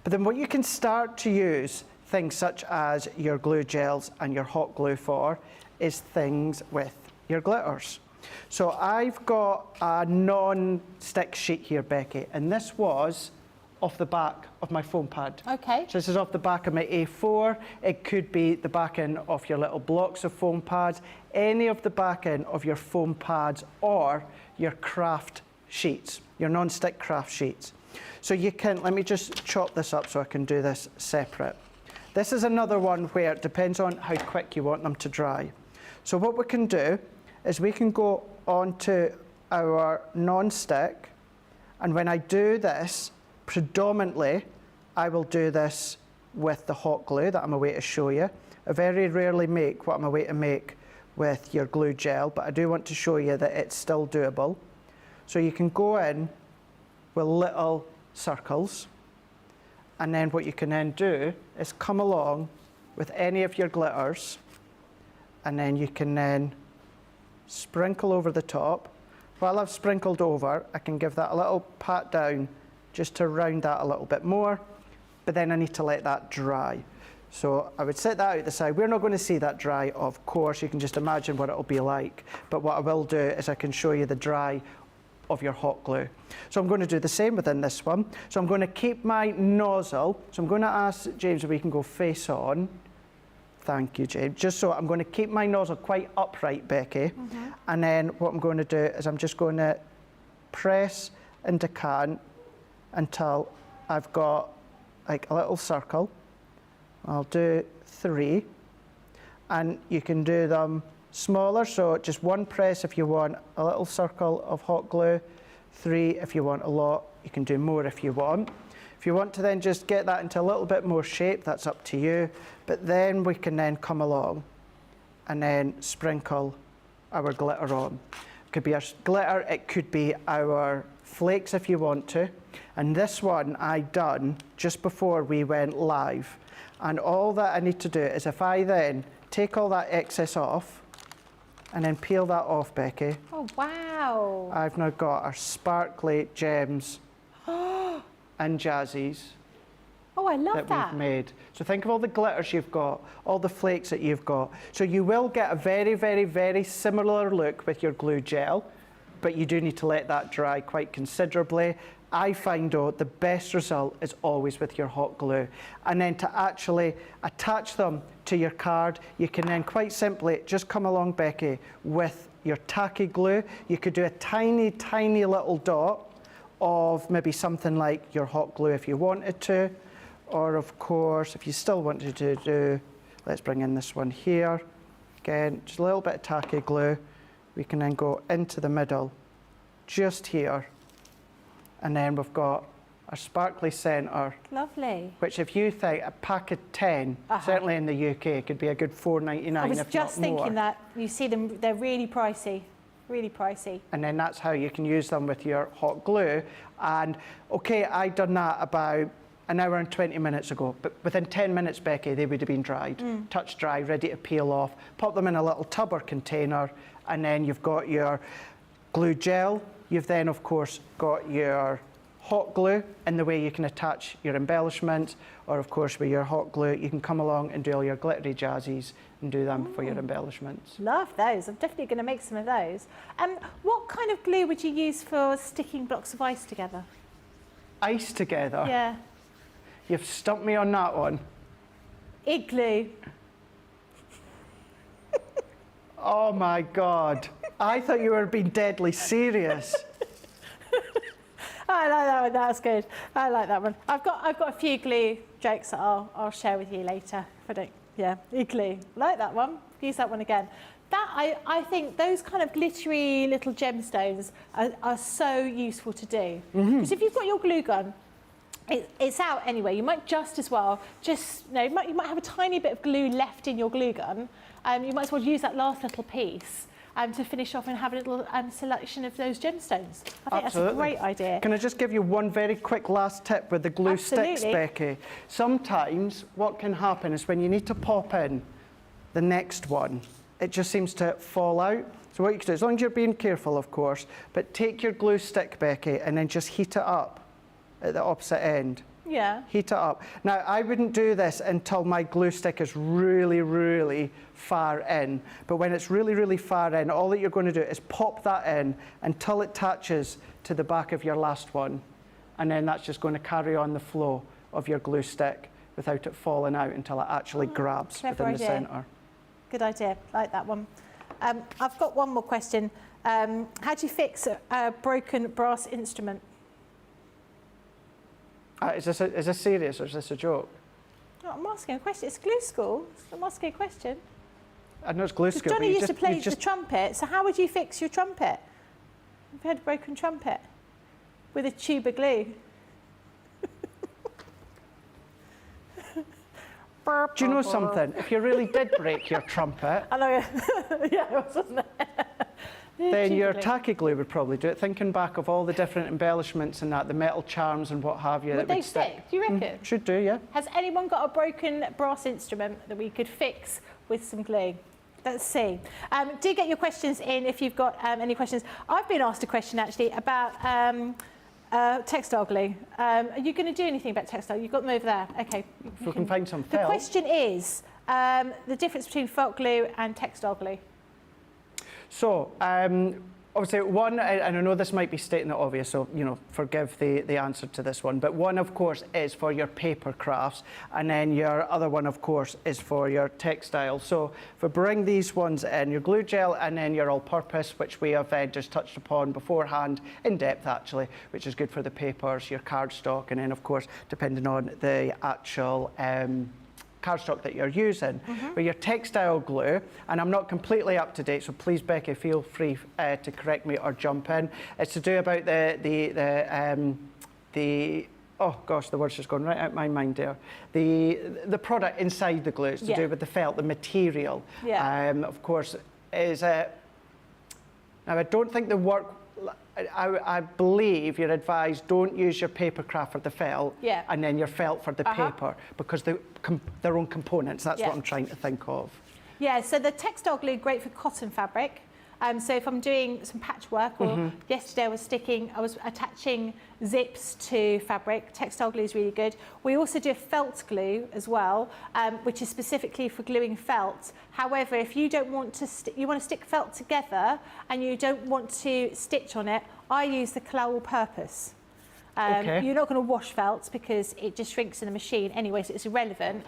But then what you can start to use things such as your glue gels and your hot glue for is things with your glitters. So I've got a non-stick sheet here, Becky, and this was off the back of my foam pad.
Okay.
So this is off the back of my A4. It could be the back end of your little blocks of foam pads, any of the back end of your foam pads or your craft sheets, your non-stick craft sheets. So you can, let me just chop this up so I can do this separate. This is another one where it depends on how quick you want them to dry. So what we can do is we can go onto our non-stick, and when I do this, predominantly, I will do this with the hot glue that I'm away to show you. I very rarely make what I'm away to make with your glue gel, but I do want to show you that it's still doable. So you can go in with little circles, and then what you can then do is come along with any of your glitters, and then you can then sprinkle over the top. While I've sprinkled over, I can give that a little pat down just to round that a little bit more, but then I need to let that dry. So I would set that out the side. We're not going to see that dry, of course. You can just imagine what it'll be like. But what I will do is I can show you the dry of your hot glue. So I'm going to do the same within this one. So I'm going to keep my nozzle. So I'm going to ask James if we can go face on. Thank you, James. Just so I'm going to keep my nozzle quite upright, Becky. And then what I'm going to do is I'm just going to press and decant until I've got like a little circle. I'll do 3, and you can do them smaller, so just 1 press if you want a little circle of hot glue, 3 if you want a lot, you can do more if you want. If you want to then just get that into a little bit more shape, that's up to you, but then we can then come along and then sprinkle our glitter on. It could be our glitter, it could be our flakes if you want to, and this one I done just before we went live. And all that I need to do is if I then take all that excess off and then peel that off, Becky.
Oh, wow.
I've now got our sparkly gems and jazzies.
Oh, I love that.
We've made. So think of all the glitters you've got, all the flakes that you've got. So you will get a very, very, very similar look with your glue gel, but you do need to let that dry quite considerably. I find, though, the best result is always with your hot glue. And then to actually attach them to your card, you can then quite simply just come along, Becky, with your tacky glue. You could do a tiny, tiny little dot of maybe something like your hot glue if you wanted to. Or of course, if you still wanted to do, let's bring in this one here. Again, just a little bit of tacky glue. We can then go into the middle, just here. And then we've got our sparkly centre.
Lovely.
Which if you think a pack of 10, certainly in the UK, could be a good $4.99
I was
if
just
not more.
thinking that. You see them, they're really pricey. Really pricey.
And then that's how you can use them with your hot glue. And okay, I'd done that about an hour and 20 minutes ago, but within 10 minutes, Becky, they would have been dried, touch dry, ready to peel off. Pop them in a little tub or container, and then you've got your glue gel. You've then, of course, got your hot glue in the way you can attach your embellishments, or of course with your hot glue, you can come along and do all your glittery jazzies and do them for your embellishments.
Love those. I'm definitely going to make some of those. What kind of glue would you use for sticking blocks of ice together?
Ice together?
Yeah.
You've stumped me on that one.
Igloo.
Oh my God. I thought you were being deadly serious.
I like that one. That's good. I like that one. I've got a few glue jokes that I'll share with you later. If I don't, yeah, igloo. Like that one. Use that one again. That I think those kind of glittery little gemstones are so useful to do. Because if you've got your glue gun, it's out anyway. You might just as well you might have a tiny bit of glue left in your glue gun. You might as well use that last little piece. To finish off and have a little selection of those gemstones. I think that's a great idea.
Can I just give you one very quick last tip with the glue sticks, Becky? Sometimes what can happen is when you need to pop in the next one, it just seems to fall out. So what you can do, as long as you're being careful, of course, but take your glue stick, Becky, and then just heat it up at the opposite end.
Yeah.
Heat it up. Now, I wouldn't do this until my glue stick is really, really far in. But when it's really, really far in, all that you're going to do is pop that in until it attaches to the back of your last one. And then that's just going to carry on the flow of your glue stick without it falling out until it actually grabs within the centre.
Good idea. Like that one. I've got one more question. How do you fix a broken brass instrument?
Is this serious or is this a joke?
No, I'm asking a question. It's glue school. I'm asking a question.
I know it's glue school.
Johnny used to play the trumpet, so how would you fix your trumpet? Have you had a broken trumpet? With a tube of glue.
Do you know something? If you really did break your trumpet,
I know, yeah, it was, wasn't it?
then your tacky glue would probably do it. Thinking back of all the different embellishments and that, the metal charms and what have you.
Would they stick? Do you reckon?
Should do, yeah.
Has anyone got a broken brass instrument that we could fix with some glue? Let's see. Do get your questions in if you've got any questions. I've been asked a question actually about textile glue. Are you going to do anything about textile? You've got them over there. Okay.
If we can find some felt.
The question is the difference between felt glue and textile glue.
So, obviously, one, and I know this might be stating the obvious, so, forgive the answer to this one, but one, of course, is for your paper crafts, and then your other one, of course, is for your textile. So, if we bring these ones in, your glue gel, and then your all-purpose, which we have just touched upon beforehand, in depth, actually, which is good for the papers, your cardstock, and then, of course, depending on the actual cardstock that you're using. With your textile glue, and I'm not completely up to date, so please, Becky, feel free to correct me or jump in. It's to do about the oh gosh, the word's just gone right out my mind there. The product inside the glue. It's to do with the felt, the material.
Yeah.
Of course, is now I don't think the work. I believe you're advised don't use your paper craft for the felt and then your felt for the paper because their own components. That's what I'm trying to think of.
Yeah, so the textile glue, great for cotton fabric. So if I'm doing some patchwork or yesterday I was attaching zips to fabric, textile glue is really good. We also do a felt glue as well, which is specifically for gluing felt. However, if you don't want to, you want to stick felt together and you don't want to stitch on it, I use the all-purpose.
Okay.
You're not going to wash felt because it just shrinks in the machine anyway, so it's irrelevant.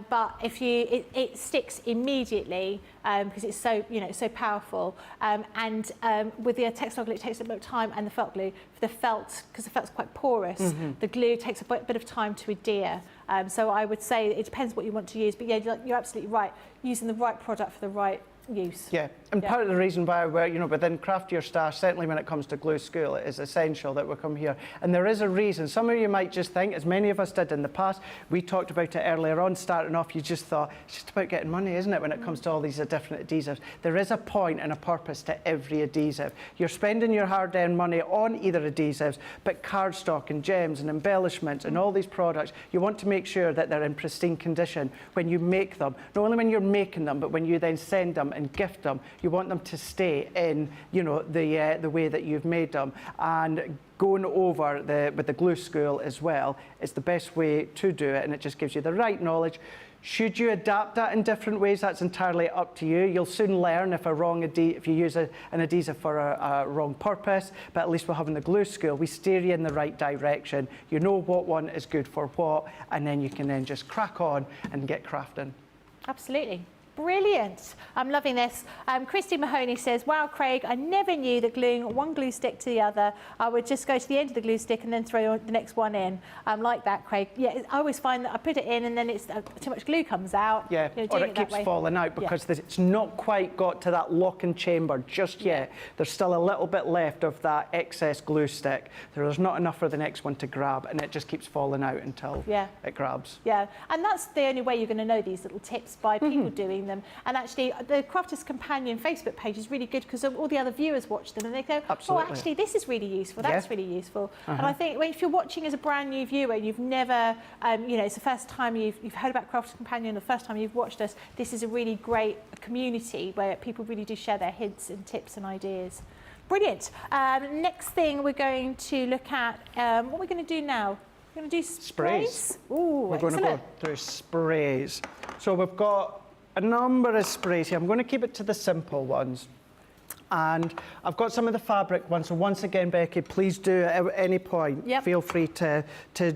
But if it sticks immediately because it's so, it's so powerful. With the textile glue, it takes a bit of time, and the felt glue, for the felt, because the felt's quite porous, the glue takes a bit of time to adhere. So I would say it depends what you want to use, but yeah, you're absolutely right. Using the right product for the right use.
Yeah, and part of the reason why we're, within Craft Your Stash, certainly when it comes to Glue School, it is essential that we come here. And there is a reason. Some of you might just think, as many of us did in the past, we talked about it earlier on, starting off, you just thought, it's just about getting money, isn't it, when it comes to all these different adhesives. There is a point and a purpose to every adhesive. You're spending your hard-earned money on either adhesives, but cardstock and gems and embellishments and all these products, you want to make sure that they're in pristine condition when you make them. Not only when you're making them, but when you then send them and gift them, you want them to stay in, the way that you've made them. And going over with the Glue School as well is the best way to do it, and it just gives you the right knowledge. Should you adapt that in different ways? That's entirely up to you. You'll soon learn if you use an adhesive for a wrong purpose, but at least we're having the Glue School. We steer you in the right direction. You know what one is good for what, and then you can then just crack on and get crafting.
Absolutely. Brilliant. I'm loving this. Christy Mahoney says, wow, Craig, I never knew that gluing one glue stick to the other, I would just go to the end of the glue stick and then throw the next one in. Like that, Craig. Yeah, I always find that I put it in and then it's too much glue comes out.
Yeah, or it keeps falling out because it's not quite got to that lock-in chamber just yet. There's still a little bit left of that excess glue stick. There's not enough for the next one to grab, and it just keeps falling out until it grabs.
Yeah, and that's the only way you're going to know these little tips, by people doing them. And actually, the Crafters Companion Facebook page is really good because all the other viewers watch them and they go, oh, actually, this is really useful. That's really useful. And I think if you're watching as a brand new viewer, you've never, it's the first time you've heard about Crafters Companion, the first time you've watched us, this is a really great community where people really do share their hints and tips and ideas. Brilliant. Next thing we're going to look at, what we're going to do now? We're going to do sprays. Ooh,
we're going to go through sprays. So we've got a number of sprays here. I'm going to keep it to the simple ones. And I've got some of the fabric ones. So once again, Becky, please do at any point, feel free to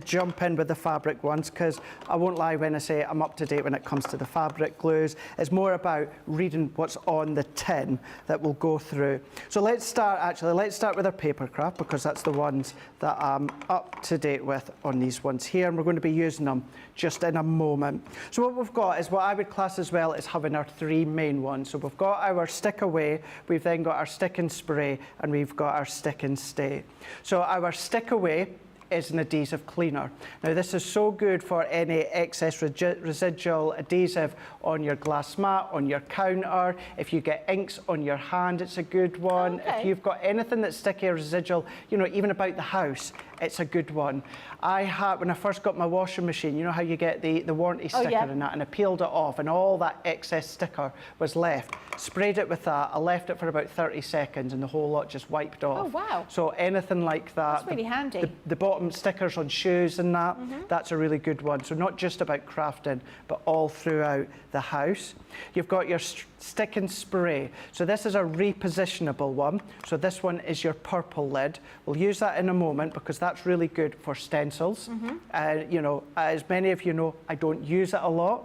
jump in with the fabric ones, because I won't lie when I say I'm up to date when it comes to the fabric glues. It's more about reading what's on the tin that we'll go through. So let's start with our paper craft, because that's the ones that I'm up to date with on these ones here, and we're going to be using them just in a moment. So what we've got is what I would class as well as having our three main ones. So we've got our stick away, we've then got our stick and spray, and we've got our stick and stay. So our stick away is an adhesive cleaner. Now this is so good for any excess residual adhesive on your glass mat, on your counter. If you get inks on your hand, it's a good one. If you've got anything that's sticky or residual, even about the house, it's a good one. When I first got my washing machine, you know how you get the warranty sticker and that, and I peeled it off and all that excess sticker was left. Sprayed it with that, I left it for about 30 seconds and the whole lot just wiped off.
Oh wow.
So anything like that.
That's really handy.
The bottom stickers on shoes and that, that's a really good one. So not just about crafting, but all throughout the house. You've got your stick and spray. So this is a repositionable one. So this one is your purple lid. We'll use that in a moment because that's really good for stencils. As many of you know, I don't use it a lot,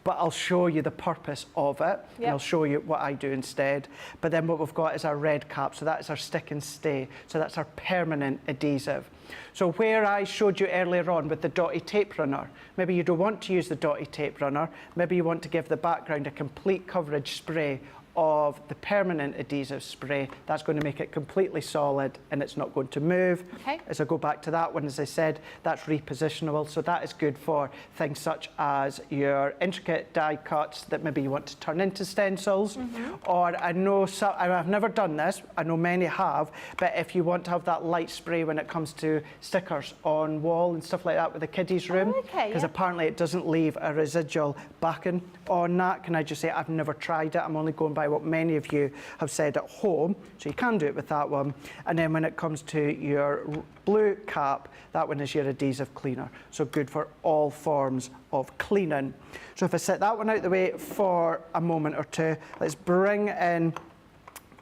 but I'll show you the purpose of it, and I'll show you what I do instead. But then what we've got is our red cap, so that is our stick and stay. So that's our permanent adhesive. So where I showed you earlier on with the dotty tape runner, maybe you don't want to use the dotty tape runner, maybe you want to give the background a complete coverage spray of the permanent adhesive spray. That's going to make it completely solid and it's not going to move. As I go back to that one, as I said, that's repositionable, so that is good for things such as your intricate die cuts that maybe you want to turn into stencils, or I've never done this, I know many have, but if you want to have that light spray when it comes to stickers on wall and stuff like that with the kiddies room, because apparently it doesn't leave a residual backing on that. Can I just say I've never tried it, I'm only going by what many of you have said at home, so you can do it with that one. And then when it comes to your blue cap, that one is your adhesive cleaner, so good for all forms of cleaning. So if I set that one out the way for a moment or two, let's bring in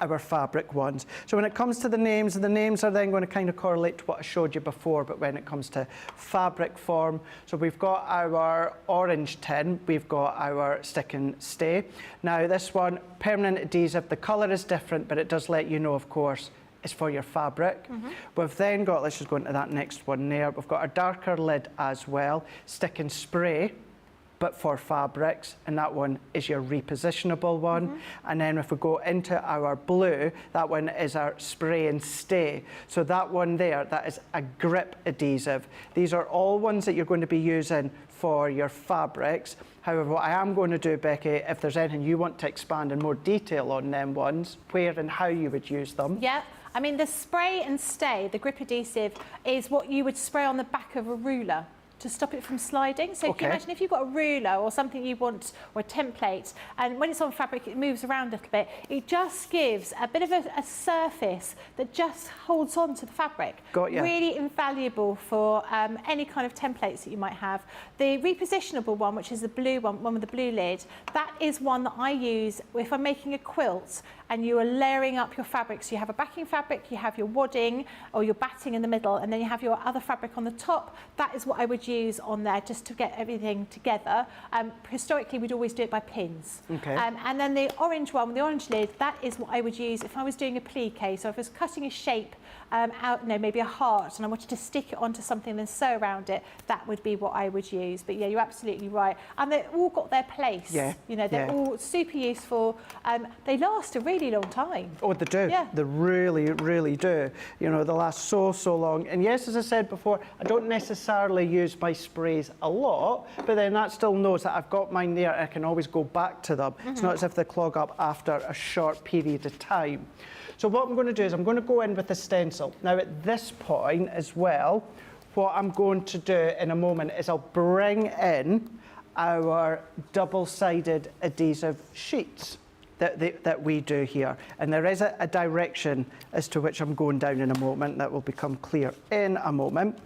our fabric ones. So when it comes to the names are then going to kind of correlate to what I showed you before, but when it comes to fabric form, so we've got our orange tin, we've got our stick and stay. Now this one, permanent adhesive, the colour is different, but it does let you know, of course, it's for your fabric. We've then got, let's just go into that next one there, we've got our darker lid as well, stick and spray, but for fabrics, and that one is your repositionable one. And then if we go into our blue, that one is our spray and stay. So that one there, that is a grip adhesive. These are all ones that you're going to be using for your fabrics. However, what I am going to do, Becky, if there's anything you want to expand in more detail on them ones, where and how you would use them.
Yeah. I mean, the spray and stay, the grip adhesive, is what you would spray on the back of a ruler to stop it from sliding. So if you imagine if you've got a ruler or something you want, or a template, and when it's on fabric it moves around a little bit, it just gives a bit of a surface that just holds on to the fabric.
Got you.
Really invaluable for any kind of templates that you might have. The repositionable one, which is the blue one with the blue lid, that is one that I use if I'm making a quilt and you are layering up your fabric. So you have a backing fabric, you have your wadding or your batting in the middle, and then you have your other fabric on the top. That is what I would use on there just to get everything together. Historically, we'd always do it by pins. And then the orange one with the orange lid, that is what I would use if I was doing a plique. So if I was cutting a shape out, you know, maybe a heart, and I wanted to stick it onto something and sew around it, that would be what I would use. But yeah, you're absolutely right. And they've all got their place. You know, they're all super useful. They last a really long time.
Oh, they do. They really, really do. You know, they last so long. And yes, as I said before, I don't necessarily use my sprays a lot, but then that still knows that I've got mine there and I can always go back to them. It's not as if they clog up after a short period of time. So what I'm going to do is I'm going to go in with a stencil. Now at this point as well, what I'm going to do in a moment is I'll bring in our double-sided adhesive sheets that we do here. And there is a direction as to which I'm going down in a moment that will become clear in a moment.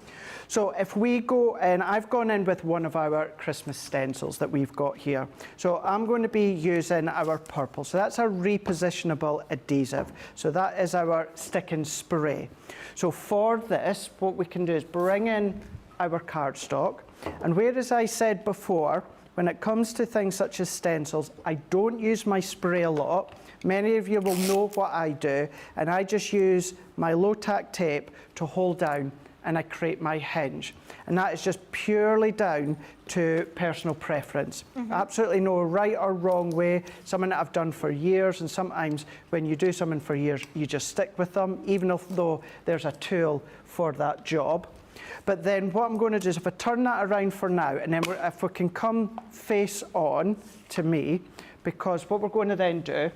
So if we go in, I've gone in with one of our Christmas stencils that we've got here. So I'm going to be using our purple. So that's our repositionable adhesive. So that is our stick and spray. So for this, what we can do is bring in our cardstock. And whereas I said before, when it comes to things such as stencils, I don't use my spray a lot. Many of you will know what I do, and I just use my low-tack tape to hold down and I create my hinge. And that is just purely down to personal preference. Absolutely no right or wrong way. Something that I've done for years, and sometimes when you do something for years, you just stick with them, even though there's a tool for that job. But then what I'm going to do is if I turn that around for now, and then if we can come face on to me, because what we're going to then do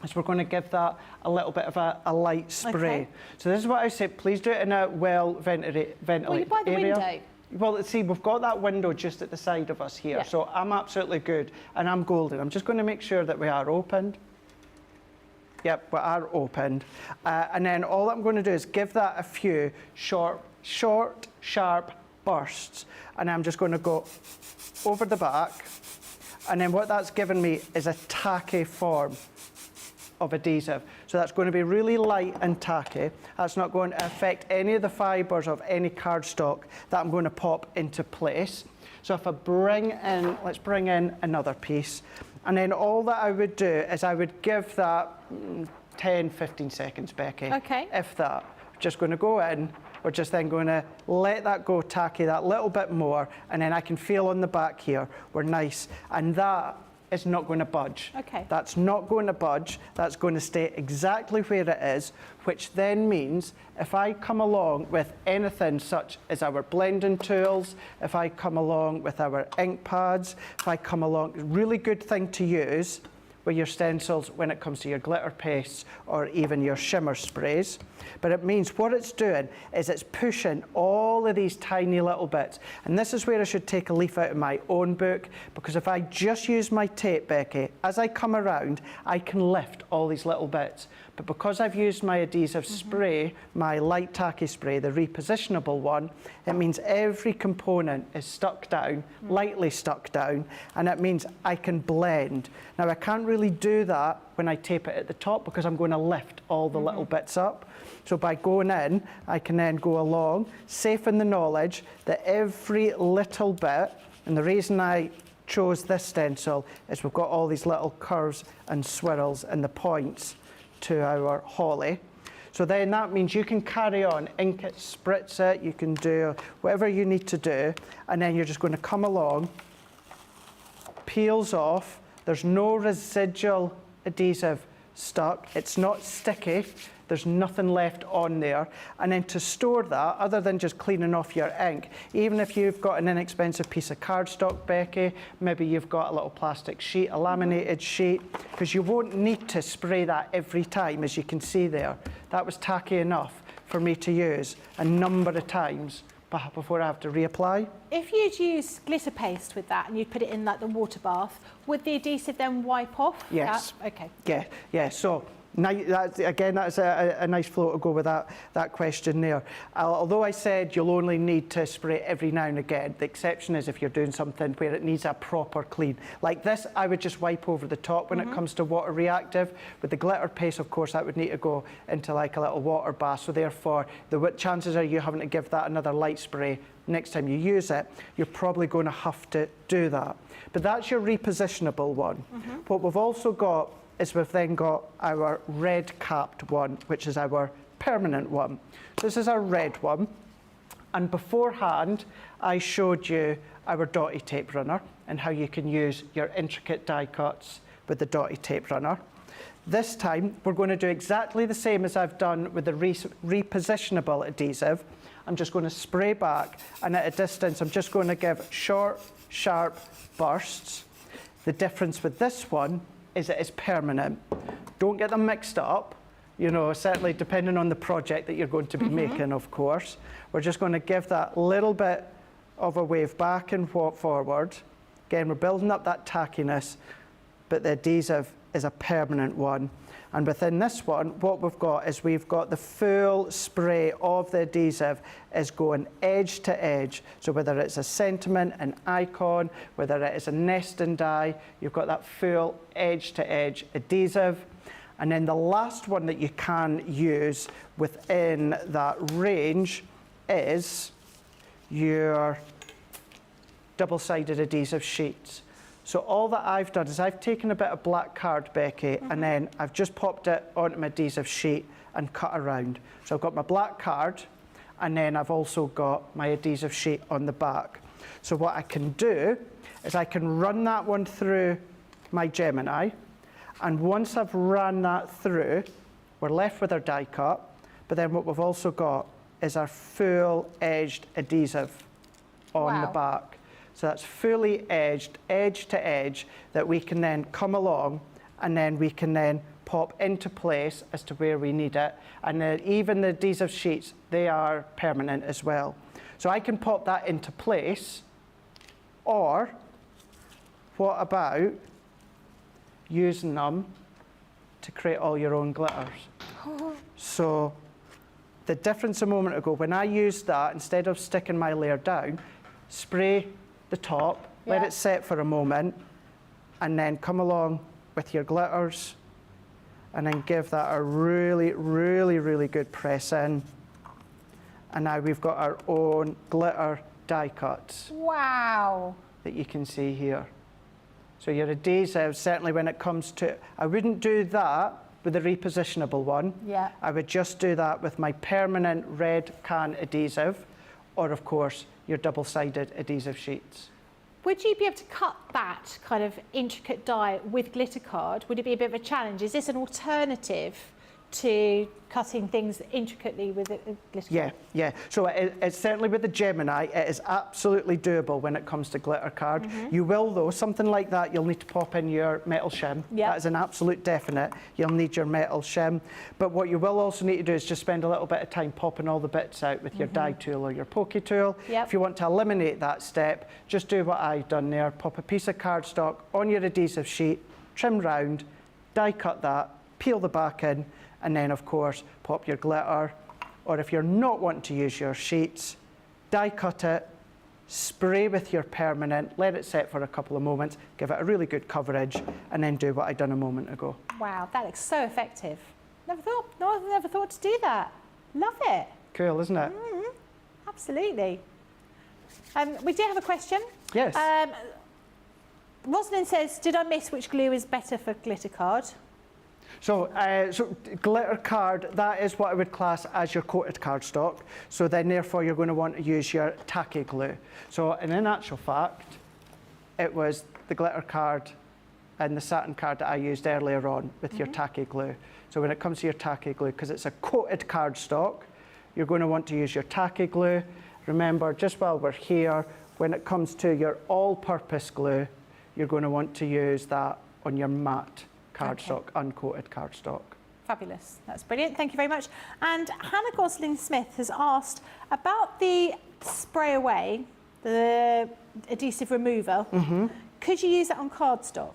is we're going to give that a little bit of a light spray. So this is what I say, please do it in a well-ventilated area.
Well, you're by the window.
Well, see, we've got that window just at the side of us here, so I'm absolutely good, and I'm golden. I'm just going to make sure that we are opened. Yep, we are opened. And then all I'm going to do is give that a few short, sharp bursts. And I'm just going to go over the back. And then what that's given me is a tacky form of adhesive. So that's going to be really light and tacky. That's not going to affect any of the fibres of any cardstock that I'm going to pop into place. So if I bring in, let's bring in another piece. And then all that I would do is I would give that 10, 15 seconds, Becky. If that. Just going to go in. We're just then going to let that go tacky that little bit more, and then I can feel on the back here, we're nice. And that is not going to budge. That's not going to budge. That's going to stay exactly where it is, which then means if I come along with anything such as our blending tools, if I come along with our ink pads, if I come along, really good thing to use with your stencils when it comes to your glitter pastes or even your shimmer sprays. But it means what it's doing is it's pushing all of these tiny little bits. And this is where I should take a leaf out of my own book, because if I just use my tape, Becky, as I come around, I can lift all these little bits. But because I've used my adhesive spray, my light tacky spray, the repositionable one, it means every component is stuck down, lightly stuck down, and it means I can blend. Now, I can't really do that when I tape it at the top because I'm going to lift all the little bits up. So by going in, I can then go along, safe in the knowledge that every little bit, and the reason I chose this stencil is we've got all these little curves and swirls and the points to our holly. So then that means you can carry on, ink it, spritz it, you can do whatever you need to do, and then you're just going to come along, peels off, there's no residual adhesive stuck, it's not sticky, there's nothing left on there. And then to store that, other than just cleaning off your ink, even if you've got an inexpensive piece of cardstock, Becky, maybe you've got a little plastic sheet, a laminated sheet, because you won't need to spray that every time, as you can see there. That was tacky enough for me to use a number of times before I have to reapply.
If you'd use glitter paste with that and you'd put it in like the water bath, would the adhesive then wipe off?
Yes.
Okay.
Yeah. So now, that's a nice flow to go with that question there. Although I said you'll only need to spray it every now and again, the exception is if you're doing something where it needs a proper clean. Like this, I would just wipe over the top when it comes to water reactive. With the glitter paste, of course, that would need to go into like a little water bath. So therefore, the chances are you having to give that another light spray next time you use it. You're probably going to have to do that. But that's your repositionable one. What we've also got is we've then got our red capped one, which is our permanent one. This is our red one. And beforehand, I showed you our dotty tape runner and how you can use your intricate die cuts with the dotty tape runner. This time, we're going to do exactly the same as I've done with the repositionable adhesive. I'm just going to spray back, and at a distance, I'm just going to give short, sharp bursts. The difference with this one is it is permanent. Don't get them mixed up, you know, certainly depending on the project that you're going to be making, of course. We're just going to give that little bit of a wave back and forward. Again, we're building up that tackiness, but the adhesive is a permanent one. And within this one, what we've got is we've got the full spray of the adhesive is going edge to edge. So whether it's a sentiment, an icon, whether it is a nest and die, you've got that full edge to edge adhesive. And then the last one that you can use within that range is your double-sided adhesive sheets. So all that I've done is I've taken a bit of black card, Becky, and then I've just popped it onto my adhesive sheet and cut around. So I've got my black card, and then I've also got my adhesive sheet on the back. So what I can do is I can run that one through my Gemini, and once I've run that through, we're left with our die cut, but then what we've also got is our full-edged adhesive on the back. So that's fully edged, edge to edge, that we can then come along and then we can then pop into place as to where we need it. And then even the adhesive sheets, they are permanent as well. So I can pop that into place, or what about using them to create all your own glitters? So the difference a moment ago, when I used that, instead of sticking my layer down, spray the top, let it set for a moment, and then come along with your glitters and then give that a really, really, really good press in. And now we've got our own glitter die cuts.
Wow.
That you can see here. So your adhesive, certainly when it comes to, I wouldn't do that with the repositionable one.
Yeah.
I would just do that with my permanent red can adhesive, or of course, your double-sided adhesive sheets.
Would you be able to cut that kind of intricate die with glitter card? Would it be a bit of a challenge? Is this an alternative to cutting things intricately with glitter card?
Yeah. So it's certainly with the Gemini, it is absolutely doable when it comes to glitter card. You will, though, something like that, you'll need to pop in your metal shim. That is an absolute definite. You'll need your metal shim. But what you will also need to do is just spend a little bit of time popping all the bits out with your die tool or your pokey tool. If you want to eliminate that step, just do what I've done there. Pop a piece of cardstock on your adhesive sheet, trim round, die cut that, peel the back in, and then, of course, pop your glitter. Or if you're not wanting to use your sheets, die cut it, spray with your permanent, let it set for a couple of moments, give it a really good coverage, and then do what I done a moment ago.
Wow, that looks so effective. Never thought to do that. Love it.
Cool, isn't it?
Absolutely. We do have a question.
Yes.
Rosalind says, did I miss which glue is better for glitter card?
So glitter card, that is what I would class as your coated cardstock. So then therefore you're going to want to use your tacky glue. So and in actual fact, it was the glitter card and the satin card that I used earlier on with your tacky glue. So when it comes to your tacky glue, because it's a coated cardstock, you're going to want to use your tacky glue. Remember, just while we're here, when it comes to your all-purpose glue, you're going to want to use that on your matte cardstock, uncoated cardstock.
Fabulous. That's brilliant. Thank you very much. And Hannah Gosling-Smith has asked about the spray away, the adhesive remover. Could you use that on cardstock?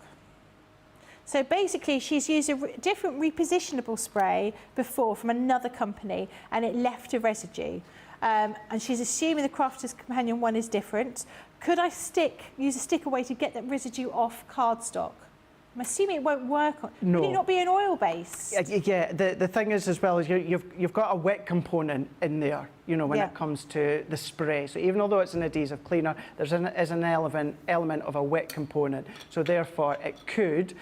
So basically, she's used a different repositionable spray before from another company, and it left a residue. And she's assuming the Crafter's Companion one is different. Could I use a stick away to get that residue off cardstock? I'm assuming it won't work on.
No.
Can it not be an oil-based?
Yeah, the thing is as well, is you've got a wet component in there, you know, when it comes to the spray. So even although it's an adhesive cleaner, there's an element of a wet component. So therefore it could,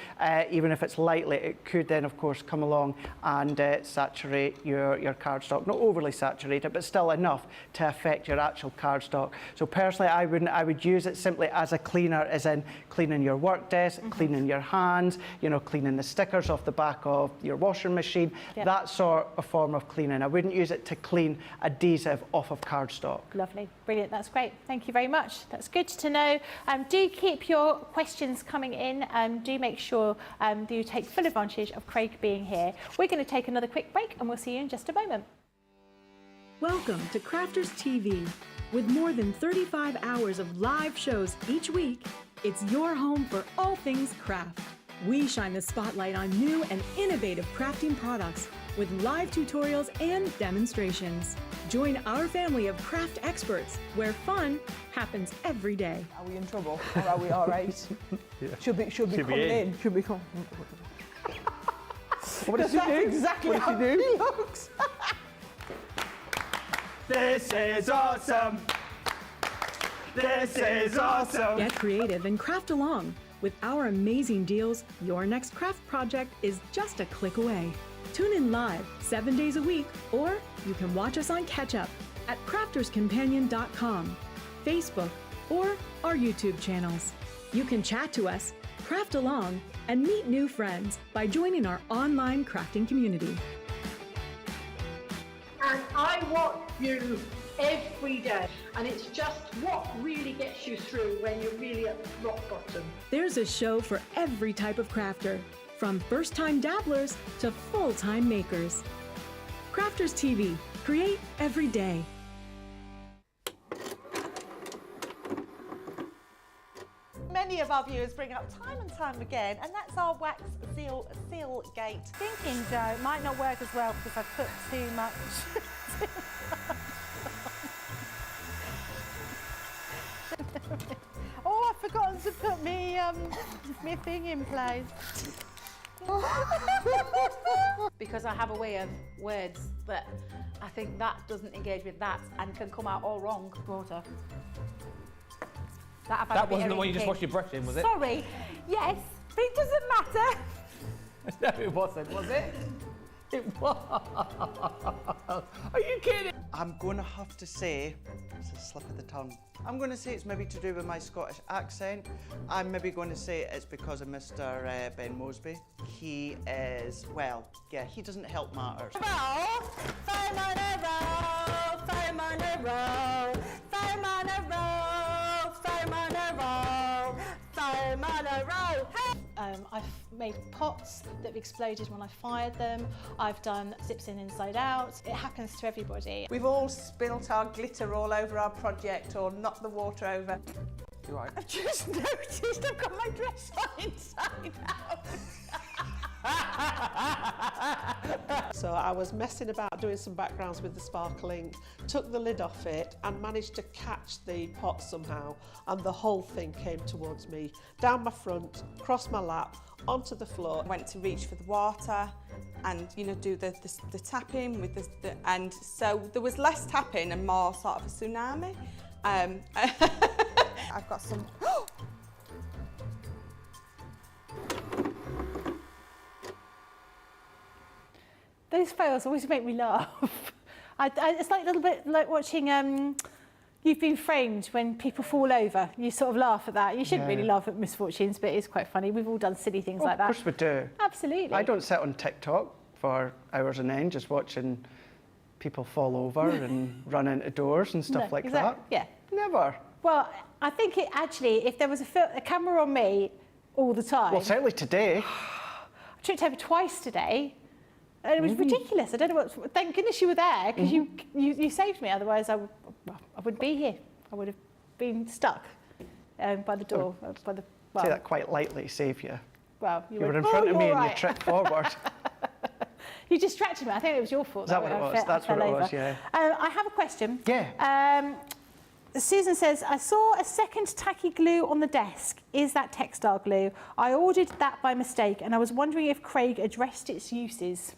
even if it's lightly, it could then of course come along and saturate your cardstock. Not overly saturated, but still enough to affect your actual cardstock. So personally, I would use it simply as a cleaner, as in cleaning your work desk, cleaning your hands, you know, cleaning the stickers off the back of your washing machine, that sort of form of cleaning. I wouldn't use it to clean adhesive off of cardstock.
Lovely, brilliant, that's great. Thank you very much. That's good to know. Do keep your questions coming in. Do make sure you take full advantage of Craig being here. We're going to take another quick break and we'll see you in just a moment.
Welcome to Crafters TV. With more than 35 hours of live shows each week, it's your home for all things craft. We shine the spotlight on new and innovative crafting products with live tutorials and demonstrations. Join our family of craft experts where fun happens every day.
Are we in trouble or are we all right? Should be coming in. Should be coming.
What does she do?
Exactly how he looks.
This is awesome. This is awesome.
Get creative and craft along. With our amazing deals, your next craft project is just a click away. Tune in live 7 days a week, or you can watch us on Catch Up at crafterscompanion.com, Facebook, or our YouTube channels. You can chat to us, craft along, and meet new friends by joining our online crafting community.
And I watch you every day, and it's just what really gets you through when you're really at rock bottom.
There's a show for every type of crafter, from first-time dabblers to full-time makers. Crafters TV, create every day.
Many of our viewers bring up time and time again, and that's our wax seal gate.
Thinking, Joe, it might not work as well because I've put too much. Oh, I've forgotten to put me thing in place.
Because I have a way of words that I think that doesn't engage with that and can come out all wrong.
Water.
That wasn't the one you just washed your brush in, was it?
Sorry. Yes, but it doesn't matter.
No, it wasn't, was it? It was. Are you kidding?
I'm going to have to say, it's a slip of the tongue. I'm going to say it's maybe to do with my Scottish accent. I'm maybe going to say it's because of Mr. Ben Mosby. He is, well, yeah, he doesn't help matters.
I've made pots that have exploded when I fired them. I've done zips in inside out. It happens to everybody.
We've all spilt our glitter all over our project or knocked the water over.
You're right.
I've just noticed I've got my dress on inside out.
So I was messing about doing some backgrounds with the sparkling, took the lid off it and managed to catch the pot somehow, and the whole thing came towards me, down my front, across my lap, onto the floor.
I went to reach for the water and, you know, do the tapping with and so there was less tapping and more sort of a tsunami.
I've got some...
Those fails always make me laugh. It's like a little bit like watching You've Been Framed when people fall over. You sort of laugh at that. You shouldn't really laugh at misfortunes, but it's quite funny. We've all done silly things like that.
Of course we do.
Absolutely.
I don't sit on TikTok for hours on end just watching people fall over and run into doors and stuff like that.
Yeah.
Never.
Well, I think it actually, if there was a camera on me all the time...
Well, certainly today.
I tripped over twice today. And it was ridiculous. I don't know what... Thank goodness you were there, because you saved me. Otherwise, I wouldn't be here. I would have been stuck by the door.
Say that quite lightly, save you.
Well, you
were in front of me and you tripped forward.
You distracted me. I think it was your fault.
Is that what it was? That's what it was, yeah.
I have a question.
Yeah.
Susan says, I saw a second tacky glue on the desk. Is that textile glue? I ordered that by mistake and I was wondering if Craig addressed its uses.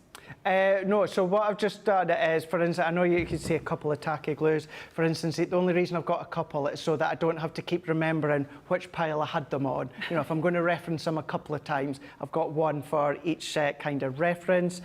No, so what I've just done is, for instance, I know you can see a couple of tacky glues. For instance, the only reason I've got a couple is so that I don't have to keep remembering which pile I had them on. You know, if I'm going to reference them a couple of times, I've got one for each kind of reference.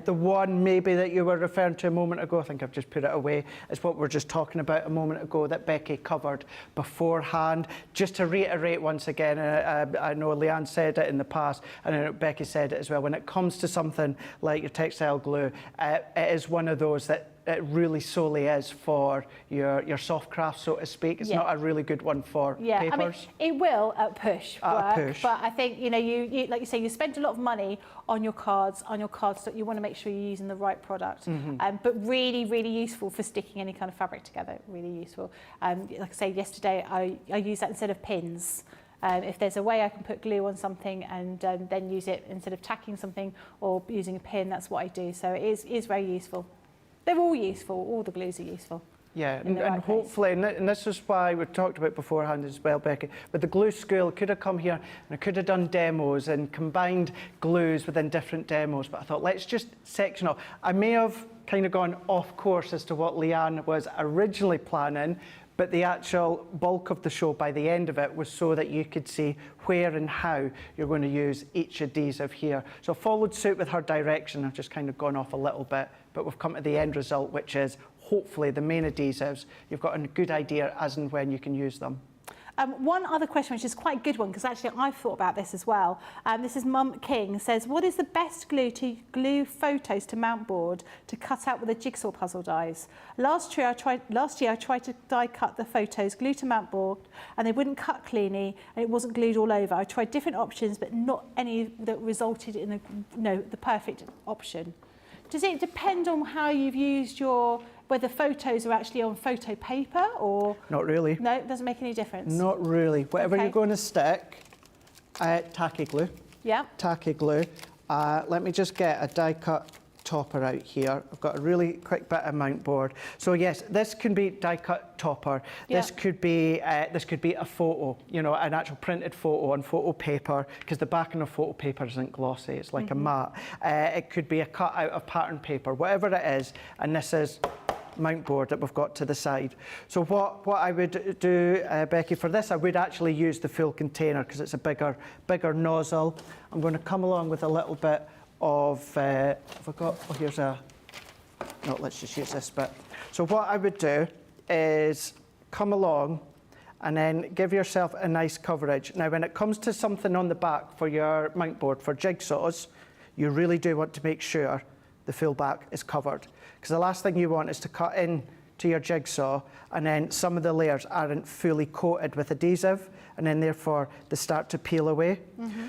The one maybe that you were referring to a moment ago, I think I've just put it away, is what we were just talking about a moment ago that Becky covered beforehand. Just to reiterate once again, I know Leanne said it in the past, and I know Becky said it as well, when it comes to something like your textile glue, it is one of those that it really solely is for your soft craft, so to speak. It's not a really good one for papers.
I mean, it will at push work, but I think, you know, you like you say, you spend a lot of money on your cards, so you want to make sure you're using the right product. But really, really useful for sticking any kind of fabric together, really useful. Like I say, yesterday I used that instead of pins. If there's a way I can put glue on something and then use it instead of tacking something or using a pin, that's what I do. So it is very useful. They're all useful. All the glues are useful.
Yeah, and hopefully, and this is why we talked about beforehand as well, Becky, with the glue school, could have come here and I could have done demos and combined glues within different demos, but I thought, let's just section off. I may have kind of gone off course as to what Leanne was originally planning, but the actual bulk of the show by the end of it was so that you could see where and how you're going to use each adhesive here. So I followed suit with her direction. I've just kind of gone off a little bit, but we've come to the end result, which is hopefully the main adhesives. You've got a good idea as and when you can use them.
One other question, which is quite a good one, because actually I've thought about this as well. This is Mum King, says, what is the best glue to glue photos to mountboard to cut out with the jigsaw puzzle dies? Last year I tried to die cut the photos, glue to mountboard, and they wouldn't cut cleanly, and it wasn't glued all over. I tried different options, but not any that resulted in the perfect option. Does it depend on how you've used whether photos are actually on photo paper or...
Not really.
No, it doesn't make any difference?
Not really. Whatever you're going to stick, tacky glue.
Yeah.
Tacky glue. Let me just get a die cut topper out here. I've got a really quick bit of mountboard. So yes, this can be die cut topper.
Yeah.
This could be a photo, you know, an actual printed photo on photo paper, because the backing of photo paper isn't glossy, it's like a matte. It could be a cut out of pattern paper, whatever it is, and this is mountboard that we've got to the side. So what I would do, Becky, for this, I would actually use the full container because it's a bigger nozzle. I'm going to come along with a little bit of, let's just use this bit. So what I would do is come along and then give yourself a nice coverage. Now, when it comes to something on the back for your mountboard, for jigsaws, you really do want to make sure the full back is covered, because the last thing you want is to cut in to your jigsaw and then some of the layers aren't fully coated with adhesive, and then therefore they start to peel away.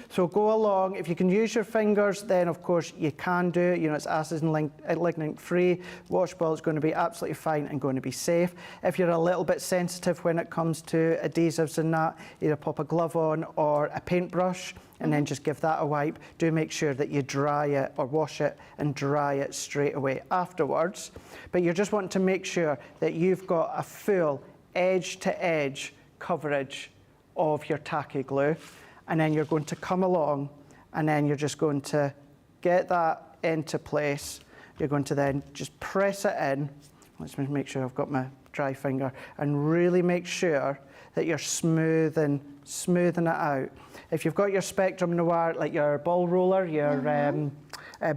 So go along. If you can use your fingers, then of course you can do it. You know, it's acid and lignin free. Washable is going to be absolutely fine and going to be safe. If you're a little bit sensitive when it comes to adhesives and that, either pop a glove on or a paintbrush. and then just give that a wipe. Do make sure that you dry it or wash it and dry it straight away afterwards. But you're just wanting to make sure that you've got a full edge-to-edge coverage of your tacky glue, and then you're going to come along and then you're just going to get that into place. You're going to then just press it in. Let's make sure I've got my dry finger, and really make sure that you're smoothing it out. If you've got your Spectrum Noir, like your ball roller, your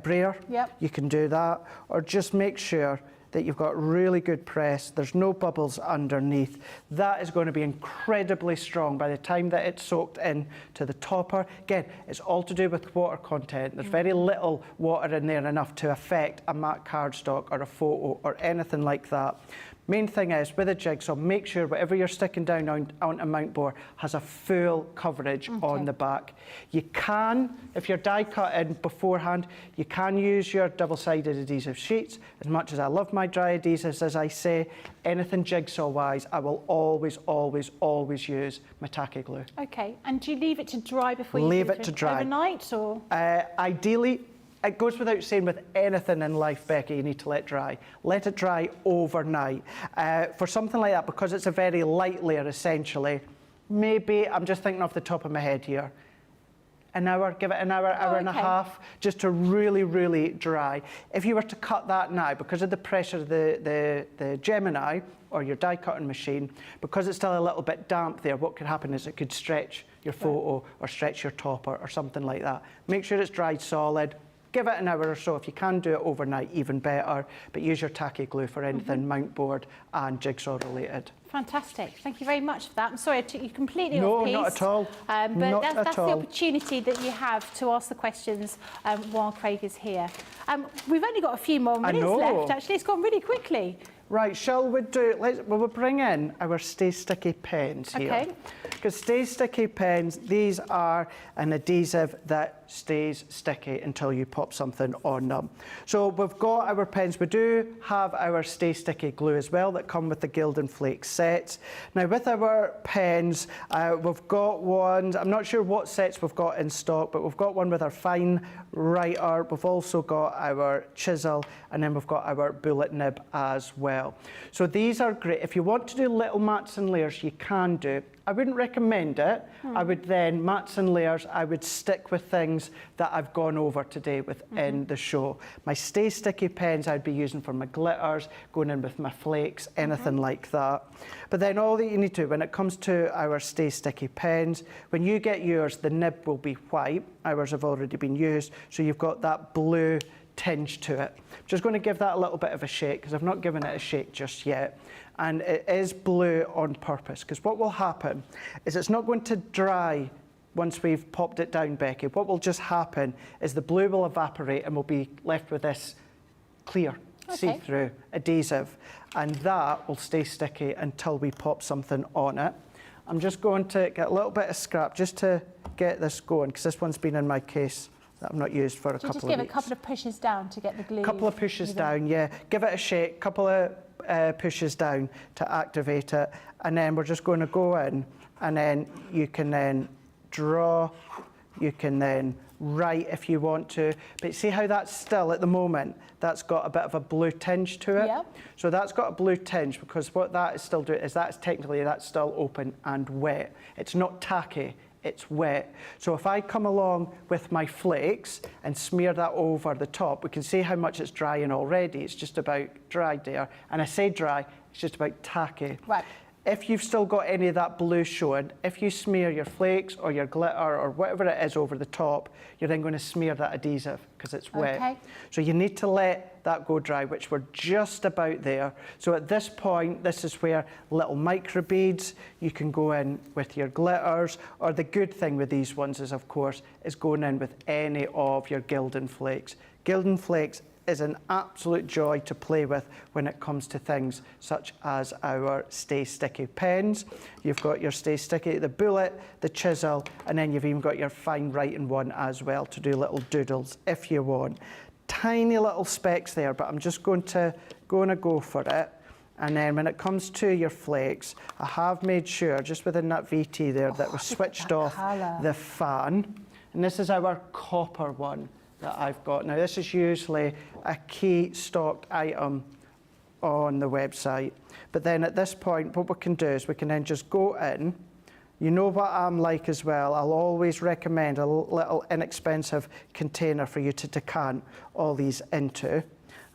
brayer, you can do that, or just make sure that you've got really good press. There's no bubbles underneath. That is going to be incredibly strong by the time that it's soaked in to the topper. Again, it's all to do with water content. There's very little water in there enough to affect a matte cardstock or a photo or anything like that. Main thing is, with a jigsaw, make sure whatever you're sticking down on a mount board has a full coverage on the back. You can, if you're die cutting beforehand, you can use your double-sided adhesive sheets. As much as I love my dry adhesives, as I say, anything jigsaw-wise, I will always, always, always use my tacky glue.
Okay, and do you leave it to dry before you
leave it to dry
overnight, or?
Ideally, it goes without saying with anything in life, Becky, you need to let dry. Let it dry overnight. For something like that, because it's a very light layer, essentially, maybe, I'm just thinking off the top of my head here, an hour, give it an hour, hour and a half, just to really, really dry. If you were to cut that now, because of the pressure of the Gemini, or your die cutting machine, because it's still a little bit damp there, what could happen is it could stretch your photo or stretch your topper or something like that. Make sure it's dried solid. Give it an hour or so. If you can do it overnight, even better. But use your tacky glue for anything mount board and jigsaw related.
Fantastic. Thank you very much for that. I'm sorry I took you completely
off
piece.
No, not at all.
But that's the opportunity that you have to ask the questions while Craig is here. We've only got a few more minutes left, actually. It's gone really quickly.
Right, shall we do, we'll bring in our Stay Sticky pens here. Okay. Because Stay Sticky pens, these are an adhesive that stays sticky until you pop something on them. So we've got our pens. We do have our Stay Sticky glue as well that come with the Gildan Flake sets. Now with our pens, we've got ones, I'm not sure what sets we've got in stock, but we've got one with our fine writer. We've also got our chisel, and then we've got our bullet nib as well. So these are great. If you want to do little mats and layers, you can do. I wouldn't recommend it. I would then, mats and layers, I would stick with things that I've gone over today within the show. My Stay Sticky pens I'd be using for my glitters, going in with my flakes, anything like that. But then all that you need to, when it comes to our Stay Sticky pens, when you get yours, the nib will be white. Ours have already been used, so you've got that blue tinge to it. I'm just going to give that a little bit of a shake, because I've not given it a shake just yet. And it is blue on purpose, because what will happen is it's not going to dry once we've popped it down, Becky. What will just happen is the blue will evaporate and we'll be left with this clear, see-through adhesive, and that will stay sticky until we pop something on it. I'm just going to get a little bit of scrap just to get this going, because this one's been in my case that I've not used for a couple of weeks.
Just give it a couple of pushes down to get the glue.
A couple of pushes down, yeah. Give it a shake, couple of pushes down to activate it, and then we're just going to go in, and then you can then draw, you can then write if you want to, but see how that's still at the moment, that's got a bit of a blue tinge to it. Yep. So that's got a blue tinge, because what that is still doing is that's still open and wet. It's not tacky, it's wet. So if I come along with my flakes and smear that over the top, we can see how much it's drying already. It's just about dried there. And I say dry, it's just about tacky. Right. If you've still got any of that blue showing, if you smear your flakes or your glitter or whatever it is over the top, you're then going to smear that adhesive because it's wet. So you need to let that go dry, which we're just about there. So at this point, this is where little micro beads, you can go in with your glitters, or the good thing with these ones is, of course, is going in with any of your Gildan Flakes. Gildan Flakes is an absolute joy to play with when it comes to things such as our Stay Sticky pens. You've got your Stay Sticky, the bullet, the chisel, and then you've even got your fine writing one as well to do little doodles if you want. Tiny little specks there, but I'm just going to go for it. And then when it comes to your flakes, I have made sure, just within that VT there, that we switched off the fan. And this is our copper one that I've got. Now, this is usually a key stock item on the website. But then at this point, what we can do is we can then just go in. You know what I'm like as well. I'll always recommend a little inexpensive container for you to decant all these into.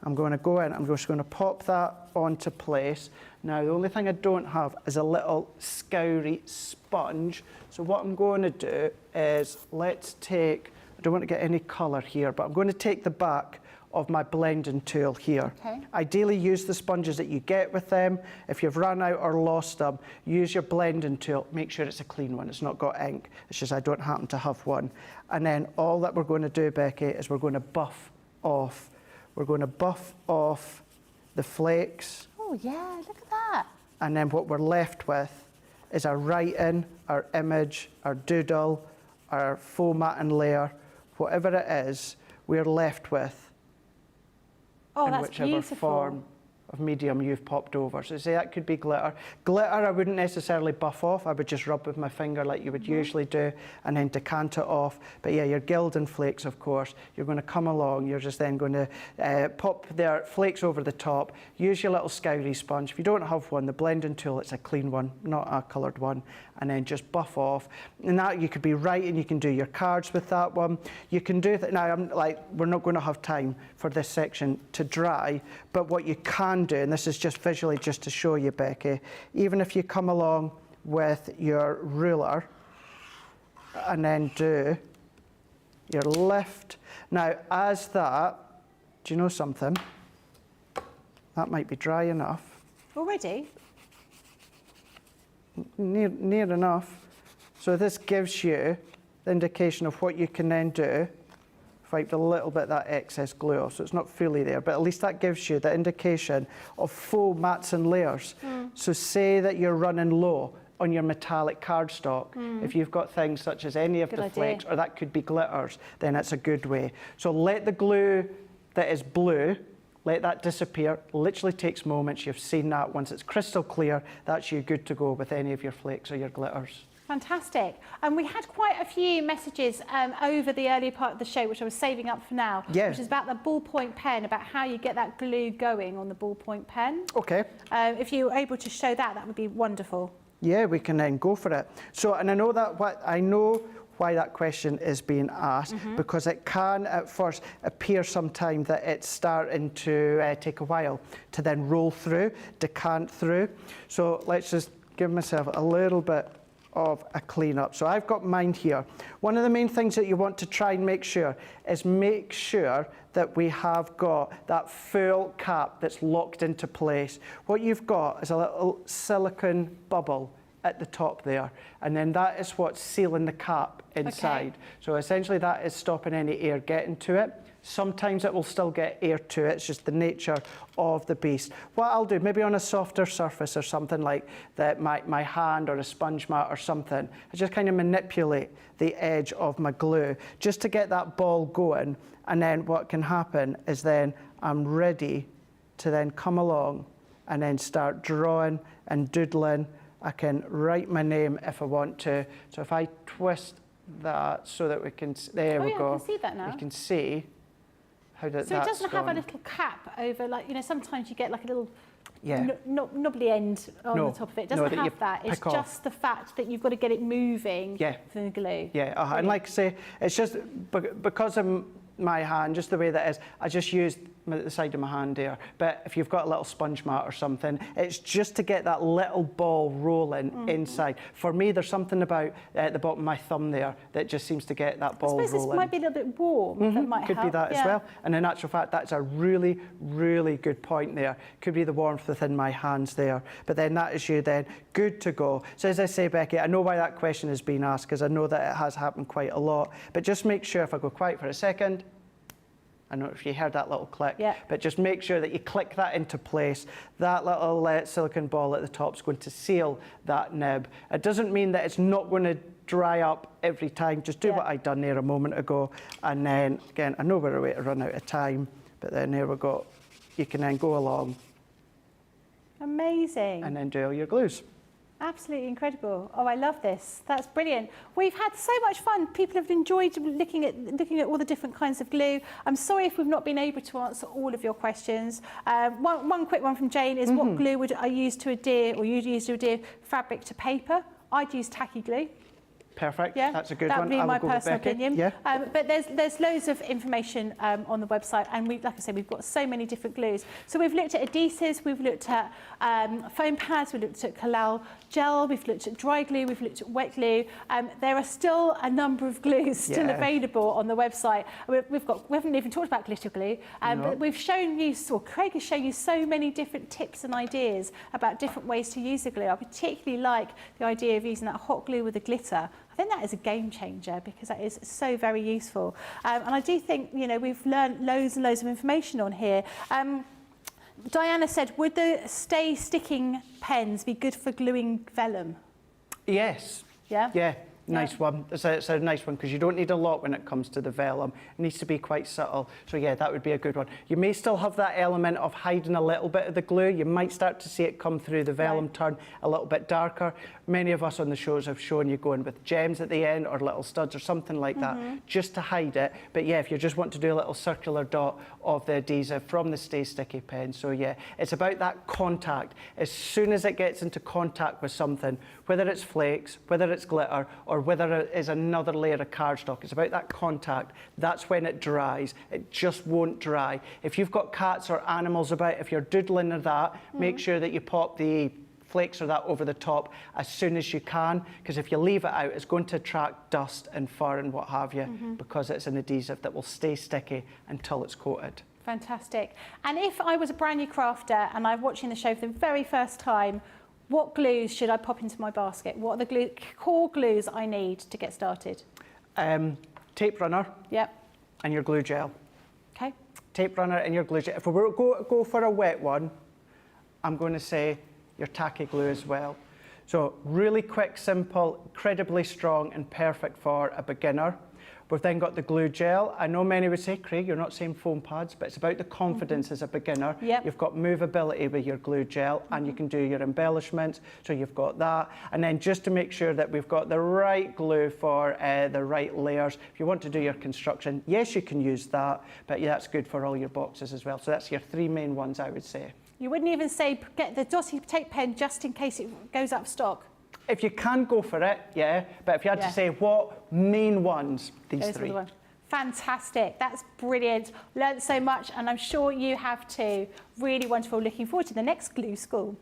I'm going to go in, I'm just going to pop that onto place. Now, the only thing I don't have is a little scoury sponge. So what I'm going to do is, let's take, I don't want to get any colour here, but I'm going to take the back of my blending tool here.
Okay.
Ideally, use the sponges that you get with them. If you've run out or lost them, use your blending tool. Make sure it's a clean one. It's not got ink. It's just I don't happen to have one. And then all that we're going to do, Becky, is we're going to buff off. We're going to buff off the flakes.
Oh yeah, look at that.
And then what we're left with is our writing, our image, our doodle, our faux matte layer, whatever it is, we're left with
Oh,
in
that's
whichever
beautiful.
form of medium you've popped over. So say that could be glitter. Glitter I wouldn't necessarily buff off. I would just rub with my finger like you would usually do and then decant it off. But yeah, your gilding flakes, of course, you're going to come along. You're just then going to pop their flakes over the top. Use your little scoury sponge. If you don't have one, the blending tool, it's a clean one, not a coloured one. And then just buff off. And that you could be writing, you can do your cards with that one. You can do that. Now, I'm like, we're not going to have time for this section to dry, but what you can do, and this is just visually just to show you, Becky, even if you come along with your ruler and then do your lift. Now, as that, do you know something? That might be dry enough.
Already?
Near enough. So this gives you the indication of what you can then do. Wipe a little bit of that excess glue off, so it's not fully there, but at least that gives you the indication of faux mats and layers. So say that you're running low on your metallic cardstock. If you've got things such as any of the flakes, or that could be glitters, then it's a good way. So let the glue that is blue, let that disappear. Literally takes moments. You've seen that. Once it's crystal clear, that's you good to go with any of your flakes or your glitters.
Fantastic. And we had quite a few messages over the earlier part of the show, which I was saving up for now, which is about the ballpoint pen, about how you get that glue going on the ballpoint pen.
Okay.
If you were able to show that, that would be wonderful.
Yeah, we can then go for it. So, and I know why that question is being asked, because it can at first appear sometime that it's starting to take a while to then roll through, decant through. So let's just give myself a little bit of a clean up. So I've got mine here. One of the main things that you want to try and make sure is make sure that we have got that full cap that's locked into place. What you've got is a little silicone bubble at the top there, and then that is what's sealing the cap inside. So essentially that is stopping any air getting to it. Sometimes it will still get air to it. It's just the nature of the beast. What I'll do, maybe on a softer surface or something like that, my hand or a sponge mat or something, I just kind of manipulate the edge of my glue just to get that ball going. And then what can happen is then I'm ready to then come along and then start drawing and doodling. I can write my name if I want to. So if I twist that so that we can, there we go.
I can see that now.
You can see how that's
So it doesn't have
gone.
a little cap over, like, you know, sometimes you get like a little
Yeah.
knobbly end on the top of it. It doesn't have that. It's just the fact that you've got to get it moving for the glue.
Yeah, and like I say, it's just because of my hand, just the way that is, I just used the side of my hand there. But if you've got a little sponge mat or something, it's just to get that little ball rolling inside. For me, there's something about at the bottom of my thumb there that just seems to get that ball rolling.
I suppose this might be a little bit warm. That might
Could
help.
be that as well. And in actual fact, that's a really, really good point there. Could be the warmth within my hands there. But then that is you then good to go. So as I say, Becky, I know why that question is being asked, because I know that it has happened quite a lot. But just make sure, if I go quiet for a second, I don't know if you heard that little click, but just make sure that you click that into place. That little silicone ball at the top is going to seal that nib. It doesn't mean that it's not going to dry up every time. Just do what I'd done there a moment ago. And then, again, I know we're away to run out of time, but then there we go. You can then go along.
Amazing.
And then do all your glues.
Absolutely incredible. Oh, I love this. That's brilliant. We've had so much fun. People have enjoyed looking at all the different kinds of glue. I'm sorry if we've not been able to answer all of your questions. One quick one from Jane is what glue would I use to adhere, or you'd use to adhere fabric to paper? I'd use tacky glue.
Perfect.
Yeah,
That's a good
that
one.
would be
I will
my
go with
personal
Becky.
opinion.
Yeah.
But there's loads of information on the website, and like I said, we've got so many different glues. So we've looked at adhesives, we've looked at foam pads, we've looked at Collal gel, we've looked at dry glue, we've looked at wet glue. There are still a number of glues still available on the website. We haven't even talked about glitter glue, but we've shown you, or Craig has shown you so many different tips and ideas about different ways to use the glue. I particularly like the idea of using that hot glue with the glitter. I think that is a game changer because that is so very useful. And I do think, you know, we've learned loads and loads of information on here. Diana said, would the stay sticking pens be good for gluing vellum?
Yes.
Yeah?
Yeah. Nice one. It's a nice one because you don't need a lot when it comes to the vellum. It needs to be quite subtle. So yeah, that would be a good one. You may still have that element of hiding a little bit of the glue. You might start to see it come through the vellum, turn a little bit darker. Many of us on the shows have shown you going with gems at the end or little studs or something like that, just to hide it. But yeah, if you just want to do a little circular dot of the adhesive from the Stay Sticky pen. So yeah, it's about that contact. As soon as it gets into contact with something, whether it's flakes, whether it's glitter, or whether it is another layer of cardstock, it's about that contact. That's when it dries. It just won't dry. If you've got cats or animals about, if you're doodling or that, make sure that you pop the flakes or that over the top as soon as you can, because if you leave it out, it's going to attract dust and fur and what have you, because it's an adhesive that will stay sticky until it's coated.
Fantastic. And if I was a brand new crafter and I'm watching the show for the very first time, what glues should I pop into my basket? What are the core glues I need to get started?
Tape runner.
Yep.
And your glue gel.
Okay.
Tape runner and your glue gel. If we were to go for a wet one, I'm going to say your tacky glue as well. So really quick, simple, incredibly strong and perfect for a beginner. We've then got the glue gel. I know many would say, Craig, you're not saying foam pads, but it's about the confidence as a beginner.
Yep.
You've got movability with your glue gel, and you can do your embellishments, so you've got that. And then just to make sure that we've got the right glue for the right layers, if you want to do your construction, yes, you can use that, but yeah, that's good for all your boxes as well. So that's your three main ones, I would say.
You wouldn't even say get the dotty tape pen just in case it goes out of stock?
If you can go for it, yeah. But if you had to say what main ones, these
Those
three.
were the ones. Fantastic. That's brilliant. Learned so much, and I'm sure you have too. Really wonderful. Looking forward to the next glue school.